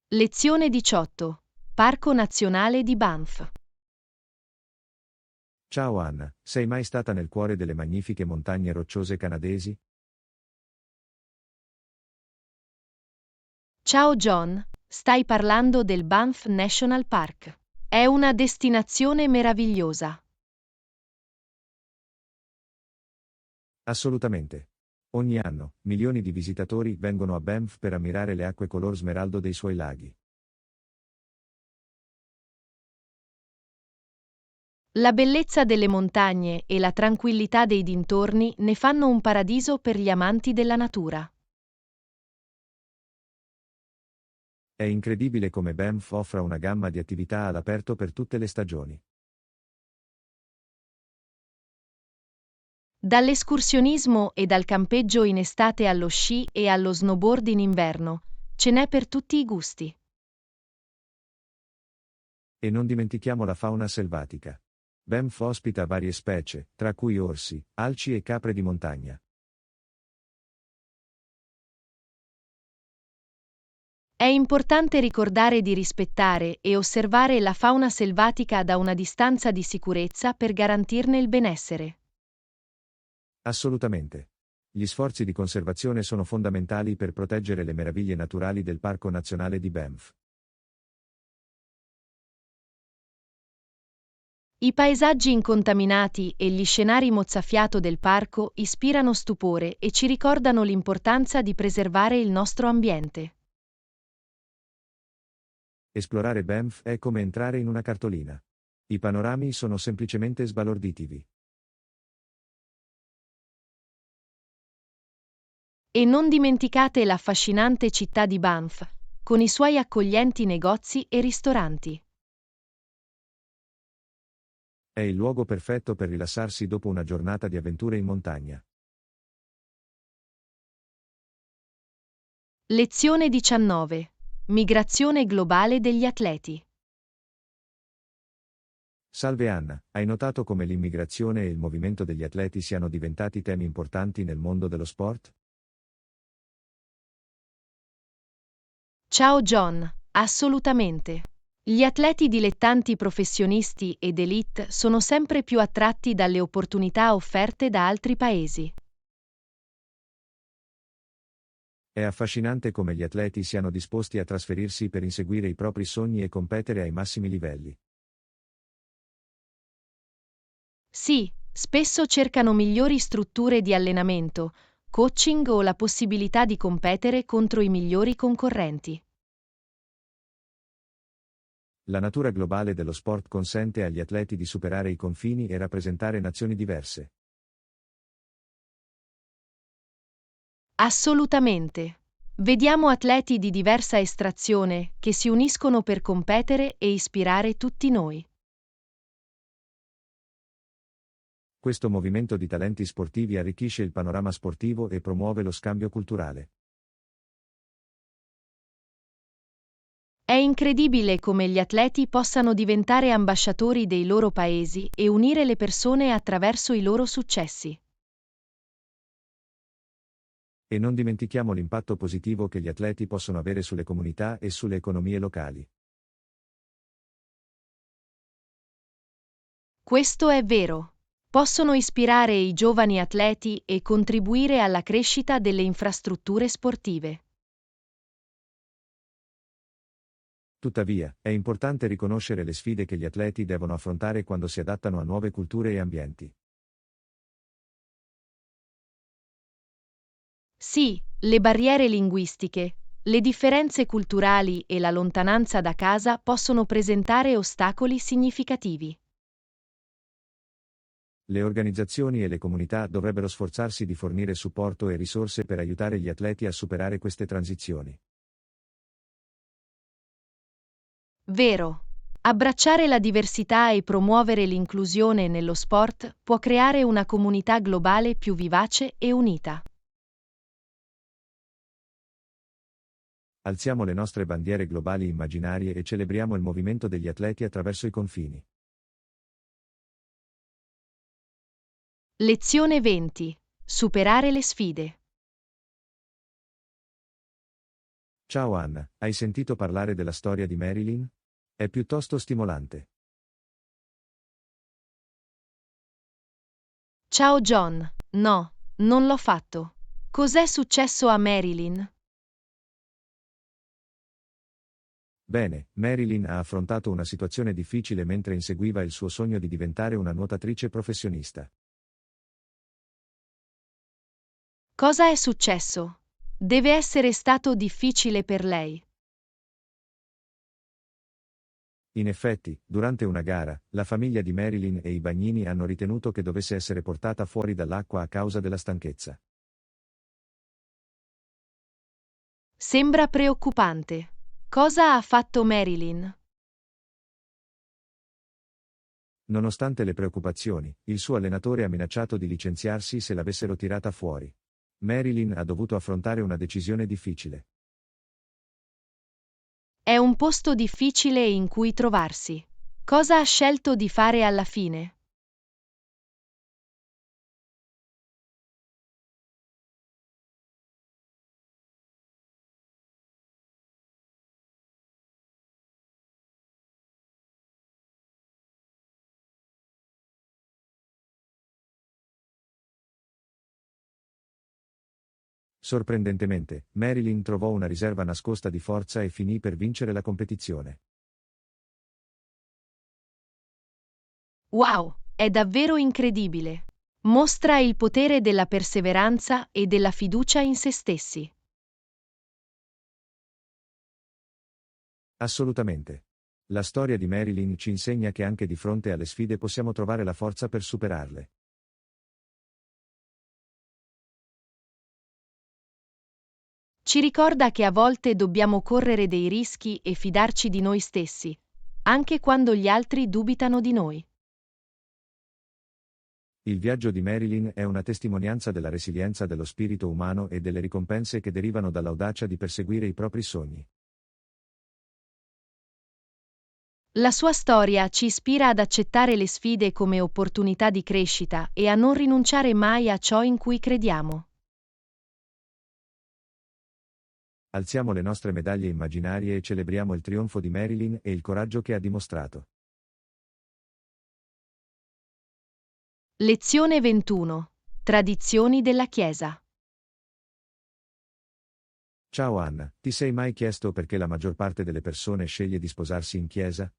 Speaker 1: Lezione 18. Parco Nazionale di Banff.
Speaker 2: Ciao Anna, sei mai stata nel cuore delle magnifiche montagne rocciose canadesi?
Speaker 1: Ciao John, Stai parlando del Banff National Park. È una destinazione meravigliosa.
Speaker 2: Assolutamente. Ogni anno, milioni di visitatori vengono a Banff per ammirare le acque color smeraldo dei suoi laghi.
Speaker 1: La bellezza delle montagne e la tranquillità dei dintorni ne fanno un paradiso per gli amanti della natura.
Speaker 2: È incredibile come Banff offra una gamma di attività all'aperto per tutte le stagioni.
Speaker 1: Dall'escursionismo e dal campeggio in estate allo sci e allo snowboard in inverno, ce n'è per tutti i gusti.
Speaker 2: E non dimentichiamo la fauna selvatica. Banff ospita varie specie, tra cui orsi, alci e capre di montagna.
Speaker 1: È importante ricordare di rispettare e osservare la fauna selvatica da una distanza di sicurezza per garantirne il benessere.
Speaker 2: Assolutamente. Gli sforzi di conservazione sono fondamentali per proteggere le meraviglie naturali del Parco Nazionale di Banff.
Speaker 1: I paesaggi incontaminati e gli scenari mozzafiato del parco ispirano stupore e ci ricordano l'importanza di preservare il nostro ambiente.
Speaker 2: Esplorare Banff è come entrare in una cartolina. I panorami sono semplicemente sbalorditivi.
Speaker 1: E non dimenticate l'affascinante città di Banff, con i suoi accoglienti negozi e ristoranti.
Speaker 2: È il luogo perfetto per rilassarsi dopo una giornata di avventure in montagna.
Speaker 1: Lezione 19. Migrazione globale degli atleti.
Speaker 2: Salve Anna, hai notato come l'immigrazione e il movimento degli atleti siano diventati temi importanti nel mondo dello sport?
Speaker 1: Ciao John, assolutamente. Gli atleti dilettanti professionisti ed elite sono sempre più attratti dalle opportunità offerte da altri paesi.
Speaker 2: È affascinante come gli atleti siano disposti a trasferirsi per inseguire i propri sogni e competere ai massimi livelli.
Speaker 1: Sì, spesso cercano migliori strutture di allenamento, coaching o la possibilità di competere contro i migliori concorrenti.
Speaker 2: La natura globale dello sport consente agli atleti di superare i confini e rappresentare nazioni diverse.
Speaker 1: Assolutamente. Vediamo atleti di diversa estrazione che si uniscono per competere e ispirare tutti noi.
Speaker 2: Questo movimento di talenti sportivi arricchisce il panorama sportivo e promuove lo scambio culturale.
Speaker 1: È incredibile come gli atleti possano diventare ambasciatori dei loro paesi e unire le persone attraverso i loro successi.
Speaker 2: E non dimentichiamo l'impatto positivo che gli atleti possono avere sulle comunità e sulle economie locali.
Speaker 1: Questo è vero. Possono ispirare i giovani atleti e contribuire alla crescita delle infrastrutture sportive.
Speaker 2: Tuttavia, è importante riconoscere le sfide che gli atleti devono affrontare quando si adattano a nuove culture e ambienti.
Speaker 1: Sì, le barriere linguistiche, le differenze culturali e la lontananza da casa possono presentare ostacoli significativi.
Speaker 2: Le organizzazioni e le comunità dovrebbero sforzarsi di fornire supporto e risorse per aiutare gli atleti a superare queste transizioni.
Speaker 1: Vero. Abbracciare la diversità e promuovere l'inclusione nello sport può creare una comunità globale più vivace e unita.
Speaker 2: Alziamo le nostre bandiere globali immaginarie e celebriamo il movimento degli atleti attraverso i confini.
Speaker 1: Lezione 20. Superare le sfide.
Speaker 2: Ciao Anna, hai sentito parlare della storia di Marilyn? È piuttosto stimolante.
Speaker 1: Ciao John. No, non l'ho fatto. Cos'è successo a Marilyn?
Speaker 2: Bene, Marilyn ha affrontato una situazione difficile mentre inseguiva il suo sogno di diventare una nuotatrice professionista.
Speaker 1: Cosa è successo? Deve essere stato difficile per lei.
Speaker 2: In effetti, durante una gara, la famiglia di Marilyn e i bagnini hanno ritenuto che dovesse essere portata fuori dall'acqua a causa della stanchezza.
Speaker 1: Sembra preoccupante. Cosa ha fatto Marilyn?
Speaker 2: Nonostante le preoccupazioni, il suo allenatore ha minacciato di licenziarsi se l'avessero tirata fuori. Marilyn ha dovuto affrontare una decisione difficile.
Speaker 1: È un posto difficile in cui trovarsi. Cosa ha scelto di fare alla fine?
Speaker 2: Sorprendentemente, Marilyn trovò una riserva nascosta di forza e finì per vincere la competizione.
Speaker 1: Wow, è davvero incredibile. Mostra il potere della perseveranza e della fiducia in se stessi.
Speaker 2: Assolutamente. La storia di Marilyn ci insegna che anche di fronte alle sfide possiamo trovare la forza per superarle.
Speaker 1: Ci ricorda che a volte dobbiamo correre dei rischi e fidarci di noi stessi, anche quando gli altri dubitano di noi.
Speaker 2: Il viaggio di Marilyn è una testimonianza della resilienza dello spirito umano e delle ricompense che derivano dall'audacia di perseguire i propri sogni.
Speaker 1: La sua storia ci ispira ad accettare le sfide come opportunità di crescita e a non rinunciare mai a ciò in cui crediamo.
Speaker 2: Alziamo le nostre medaglie immaginarie e celebriamo il trionfo di Marilyn e il coraggio che ha dimostrato.
Speaker 1: Lezione 21. Tradizioni della Chiesa.
Speaker 2: Ciao Anna, ti sei mai chiesto perché la maggior parte delle persone sceglie di sposarsi in chiesa?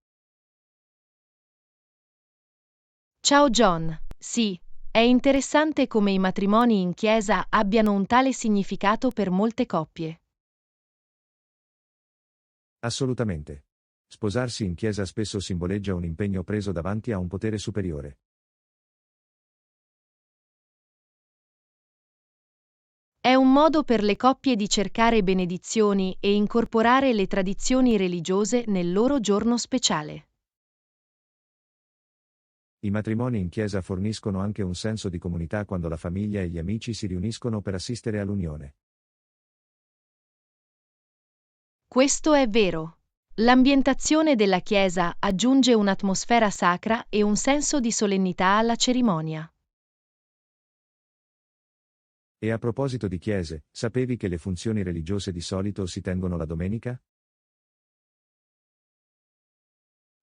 Speaker 1: Ciao John. Sì, è interessante come i matrimoni in chiesa abbiano un tale significato per molte coppie.
Speaker 2: Assolutamente. Sposarsi in chiesa spesso simboleggia un impegno preso davanti a un potere superiore.
Speaker 1: È un modo per le coppie di cercare benedizioni e incorporare le tradizioni religiose nel loro giorno speciale.
Speaker 2: I matrimoni in chiesa forniscono anche un senso di comunità quando la famiglia e gli amici si riuniscono per assistere all'unione.
Speaker 1: Questo è vero. L'ambientazione della chiesa aggiunge un'atmosfera sacra e un senso di solennità alla cerimonia.
Speaker 2: E a proposito di chiese, sapevi che le funzioni religiose di solito si tengono la domenica?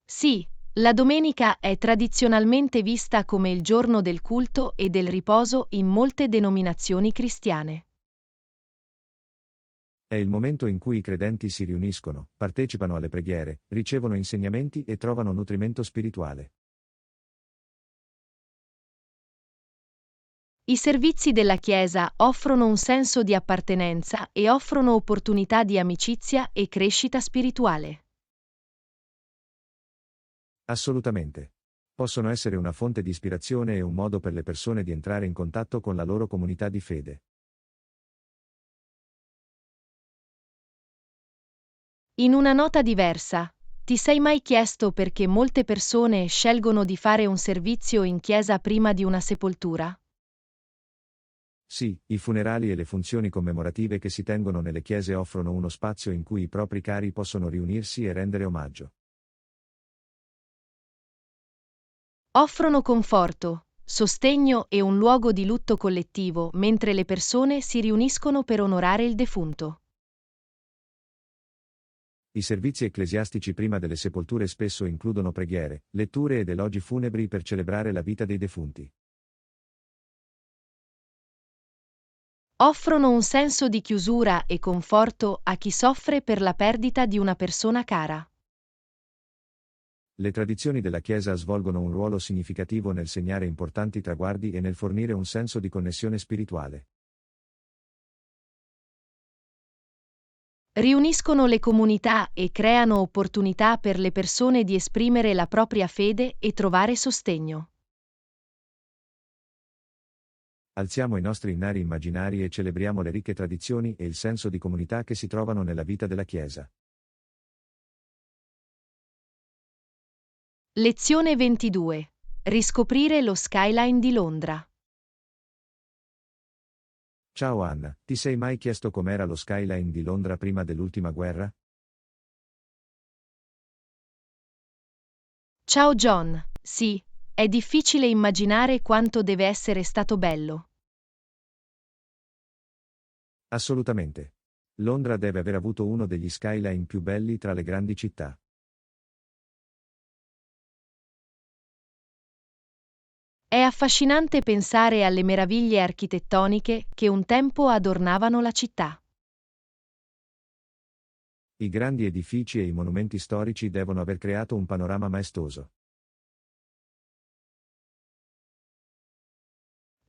Speaker 1: Sì, la domenica è tradizionalmente vista come il giorno del culto e del riposo in molte denominazioni cristiane.
Speaker 2: È il momento in cui i credenti si riuniscono, partecipano alle preghiere, ricevono insegnamenti e trovano nutrimento spirituale.
Speaker 1: I servizi della Chiesa offrono un senso di appartenenza e offrono opportunità di amicizia e crescita spirituale.
Speaker 2: Assolutamente. Possono essere una fonte di ispirazione e un modo per le persone di entrare in contatto con la loro comunità di fede.
Speaker 1: In una nota diversa, ti sei mai chiesto perché molte persone scelgono di fare un servizio in chiesa prima di una sepoltura?
Speaker 2: Sì, i funerali e le funzioni commemorative che si tengono nelle chiese offrono uno spazio in cui i propri cari possono riunirsi e rendere omaggio.
Speaker 1: Offrono conforto, sostegno e un luogo di lutto collettivo mentre le persone si riuniscono per onorare il defunto.
Speaker 2: I servizi ecclesiastici prima delle sepolture spesso includono preghiere, letture ed elogi funebri per celebrare la vita dei defunti.
Speaker 1: Offrono un senso di chiusura e conforto a chi soffre per la perdita di una persona cara.
Speaker 2: Le tradizioni della Chiesa svolgono un ruolo significativo nel segnare importanti traguardi e nel fornire un senso di connessione spirituale.
Speaker 1: Riuniscono le comunità e creano opportunità per le persone di esprimere la propria fede e trovare sostegno.
Speaker 2: Alziamo i nostri innari immaginari e celebriamo le ricche tradizioni e il senso di comunità che si trovano nella vita della Chiesa.
Speaker 1: Lezione 22. Riscoprire lo skyline di Londra.
Speaker 2: Ciao Anna, ti sei mai chiesto com'era lo skyline di Londra prima dell'ultima guerra?
Speaker 1: Ciao John, sì, è difficile immaginare quanto deve essere stato bello.
Speaker 2: Assolutamente. Londra deve aver avuto uno degli skyline più belli tra le grandi città.
Speaker 1: È affascinante pensare alle meraviglie architettoniche che un tempo adornavano la città.
Speaker 2: I grandi edifici e i monumenti storici devono aver creato un panorama maestoso.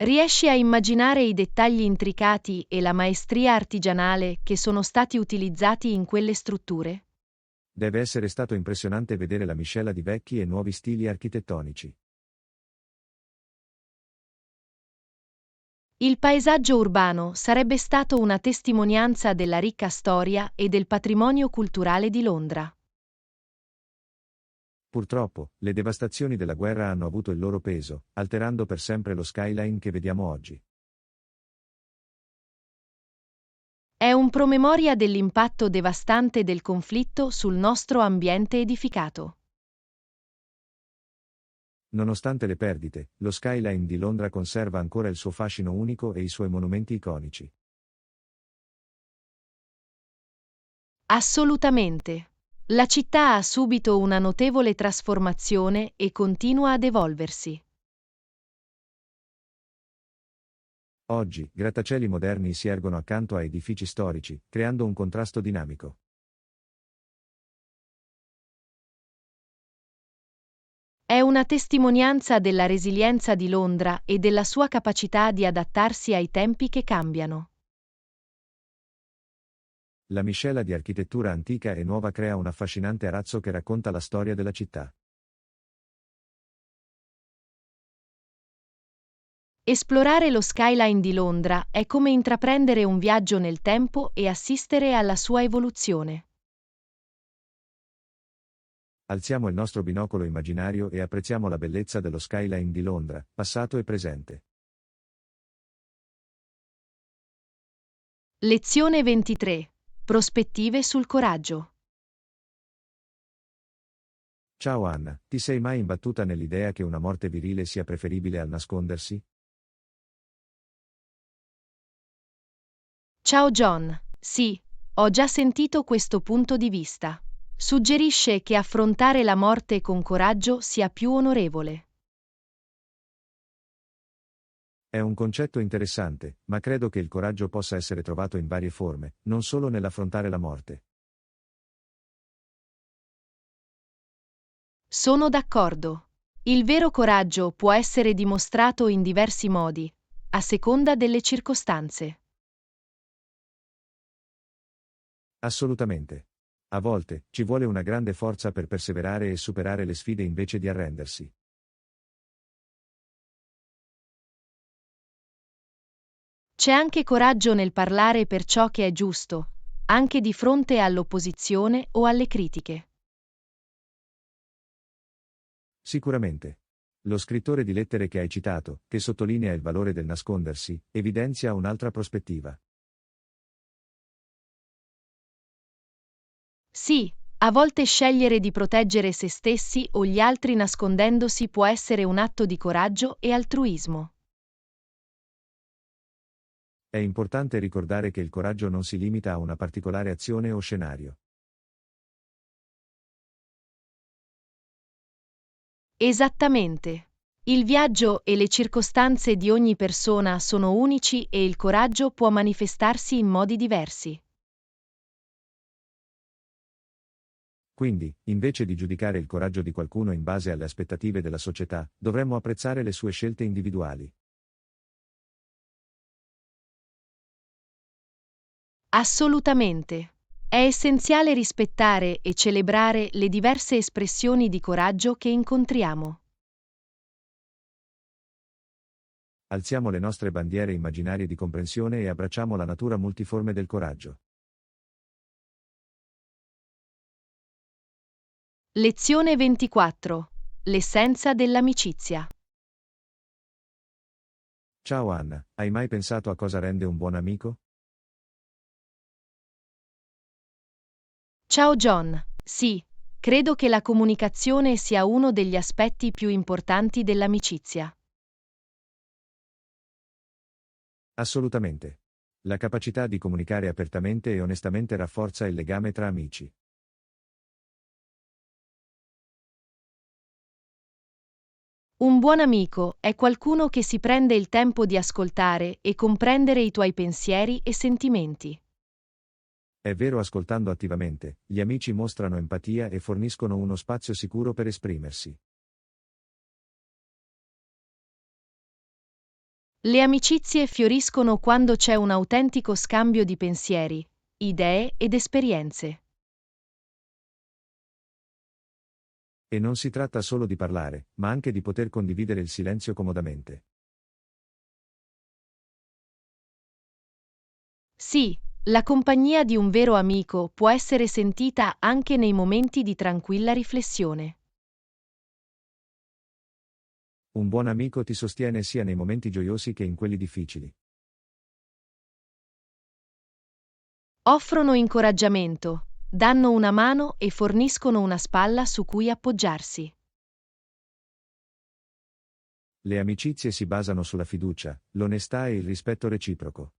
Speaker 1: Riesci a immaginare i dettagli intricati e la maestria artigianale che sono stati utilizzati in quelle strutture?
Speaker 2: Deve essere stato impressionante vedere la miscela di vecchi e nuovi stili architettonici.
Speaker 1: Il paesaggio urbano sarebbe stato una testimonianza della ricca storia e del patrimonio culturale di Londra.
Speaker 2: Purtroppo, le devastazioni della guerra hanno avuto il loro peso, alterando per sempre lo skyline che vediamo oggi.
Speaker 1: È un promemoria dell'impatto devastante del conflitto sul nostro ambiente edificato.
Speaker 2: Nonostante le perdite, lo skyline di Londra conserva ancora il suo fascino unico e i suoi monumenti iconici.
Speaker 1: Assolutamente. La città ha subito una notevole trasformazione e continua ad evolversi.
Speaker 2: Oggi, grattacieli moderni si ergono accanto a edifici storici, creando un contrasto dinamico.
Speaker 1: È una testimonianza della resilienza di Londra e della sua capacità di adattarsi ai tempi che cambiano.
Speaker 2: La miscela di architettura antica e nuova crea un affascinante arazzo che racconta la storia della città.
Speaker 1: Esplorare lo skyline di Londra è come intraprendere un viaggio nel tempo e assistere alla sua evoluzione.
Speaker 2: Alziamo il nostro binocolo immaginario e apprezziamo la bellezza dello skyline di Londra, passato e presente.
Speaker 1: Lezione 23. Prospettive sul coraggio.
Speaker 2: Ciao Anna, ti sei mai imbattuta nell'idea che una morte virile sia preferibile al nascondersi?
Speaker 1: Ciao John, sì, ho già sentito questo punto di vista. Suggerisce che affrontare la morte con coraggio sia più onorevole.
Speaker 2: È un concetto interessante, ma credo che il coraggio possa essere trovato in varie forme, non solo nell'affrontare la morte.
Speaker 1: Sono d'accordo. Il vero coraggio può essere dimostrato in diversi modi, a seconda delle circostanze.
Speaker 2: Assolutamente. A volte, ci vuole una grande forza per perseverare e superare le sfide invece di arrendersi.
Speaker 1: C'è anche coraggio nel parlare per ciò che è giusto, anche di fronte all'opposizione o alle critiche.
Speaker 2: Sicuramente. Lo scrittore di lettere che hai citato, che sottolinea il valore del nascondersi, evidenzia un'altra prospettiva.
Speaker 1: Sì, a volte scegliere di proteggere se stessi o gli altri nascondendosi può essere un atto di coraggio e altruismo.
Speaker 2: È importante ricordare che il coraggio non si limita a una particolare azione o scenario.
Speaker 1: Esattamente. Il viaggio e le circostanze di ogni persona sono unici e il coraggio può manifestarsi in modi diversi.
Speaker 2: Quindi, invece di giudicare il coraggio di qualcuno in base alle aspettative della società, dovremmo apprezzare le sue scelte individuali.
Speaker 1: Assolutamente. È essenziale rispettare e celebrare le diverse espressioni di coraggio che incontriamo.
Speaker 2: Alziamo le nostre bandiere immaginarie di comprensione e abbracciamo la natura multiforme del coraggio.
Speaker 1: Lezione 24. L'essenza dell'amicizia.
Speaker 2: Ciao Anna, hai mai pensato a cosa rende un buon amico?
Speaker 1: Ciao John. Sì, credo che la comunicazione sia uno degli aspetti più importanti dell'amicizia.
Speaker 2: Assolutamente. La capacità di comunicare apertamente e onestamente rafforza il legame tra amici.
Speaker 1: Un buon amico è qualcuno che si prende il tempo di ascoltare e comprendere i tuoi pensieri e sentimenti.
Speaker 2: È vero, ascoltando attivamente, gli amici mostrano empatia e forniscono uno spazio sicuro per esprimersi.
Speaker 1: Le amicizie fioriscono quando c'è un autentico scambio di pensieri, idee ed esperienze.
Speaker 2: E non si tratta solo di parlare, ma anche di poter condividere il silenzio comodamente.
Speaker 1: Sì, la compagnia di un vero amico può essere sentita anche nei momenti di tranquilla riflessione.
Speaker 2: Un buon amico ti sostiene sia nei momenti gioiosi che in quelli difficili.
Speaker 1: Offrono incoraggiamento, danno una mano e forniscono una spalla su cui appoggiarsi.
Speaker 2: Le amicizie si basano sulla fiducia, l'onestà e il rispetto reciproco.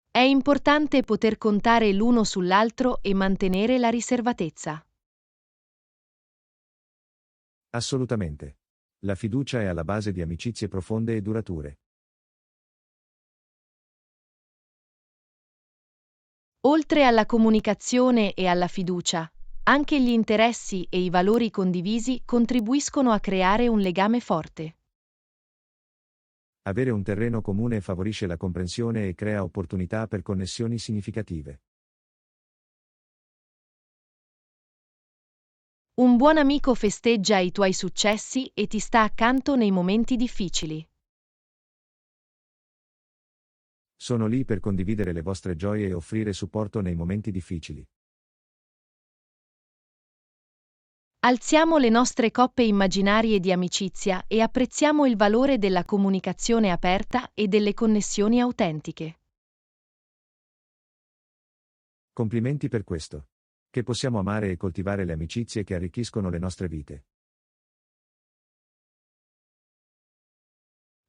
Speaker 1: È importante poter contare l'uno sull'altro e mantenere la riservatezza.
Speaker 2: Assolutamente. La fiducia è alla base di amicizie profonde e durature.
Speaker 1: Oltre alla comunicazione e alla fiducia, anche gli interessi e i valori condivisi contribuiscono a creare un legame forte.
Speaker 2: Avere un terreno comune favorisce la comprensione e crea opportunità per connessioni significative.
Speaker 1: Un buon amico festeggia i tuoi successi e ti sta accanto nei momenti difficili.
Speaker 2: Sono lì per condividere le vostre gioie e offrire supporto nei momenti difficili.
Speaker 1: Alziamo le nostre coppe immaginarie di amicizia e apprezziamo il valore della comunicazione aperta e delle connessioni autentiche.
Speaker 2: Complimenti per questo. Che possiamo amare e coltivare le amicizie che arricchiscono le nostre vite.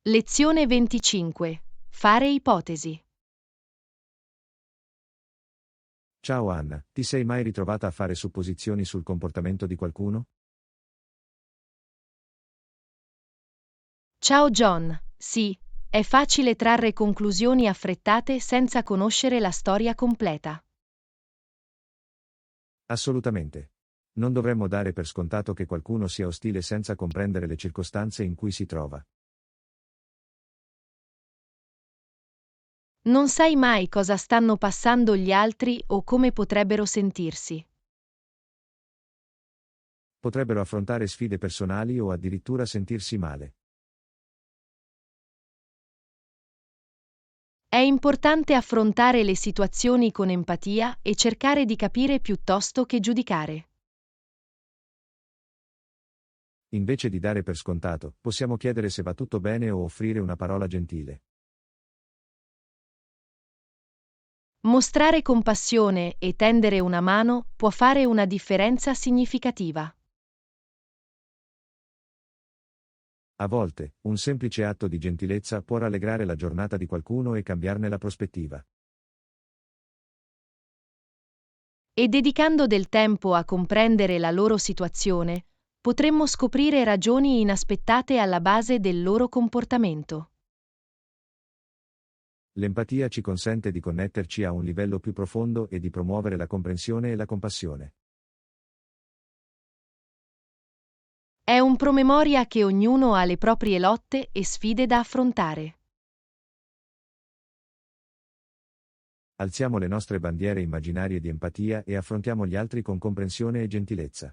Speaker 1: Lezione 25. Fare ipotesi.
Speaker 2: Ciao Anna, ti sei mai ritrovata a fare supposizioni sul comportamento di qualcuno?
Speaker 1: Ciao John. Sì, è facile trarre conclusioni affrettate senza conoscere la storia completa.
Speaker 2: Assolutamente. Non dovremmo dare per scontato che qualcuno sia ostile senza comprendere le circostanze in cui si trova.
Speaker 1: Non sai mai cosa stanno passando gli altri o come potrebbero sentirsi.
Speaker 2: Potrebbero affrontare sfide personali o addirittura sentirsi male.
Speaker 1: È importante affrontare le situazioni con empatia e cercare di capire piuttosto che giudicare.
Speaker 2: Invece di dare per scontato, possiamo chiedere se va tutto bene o offrire una parola gentile.
Speaker 1: Mostrare compassione e tendere una mano può fare una differenza significativa.
Speaker 2: A volte, un semplice atto di gentilezza può rallegrare la giornata di qualcuno e cambiarne la prospettiva.
Speaker 1: E dedicando del tempo a comprendere la loro situazione, Potremmo scoprire ragioni inaspettate alla base del loro comportamento.
Speaker 2: L'empatia ci consente di connetterci a un livello più profondo e di promuovere la comprensione e la compassione.
Speaker 1: È un promemoria che ognuno ha le proprie lotte e sfide da affrontare.
Speaker 2: Alziamo le nostre bandiere immaginarie di empatia e affrontiamo gli altri con comprensione e gentilezza.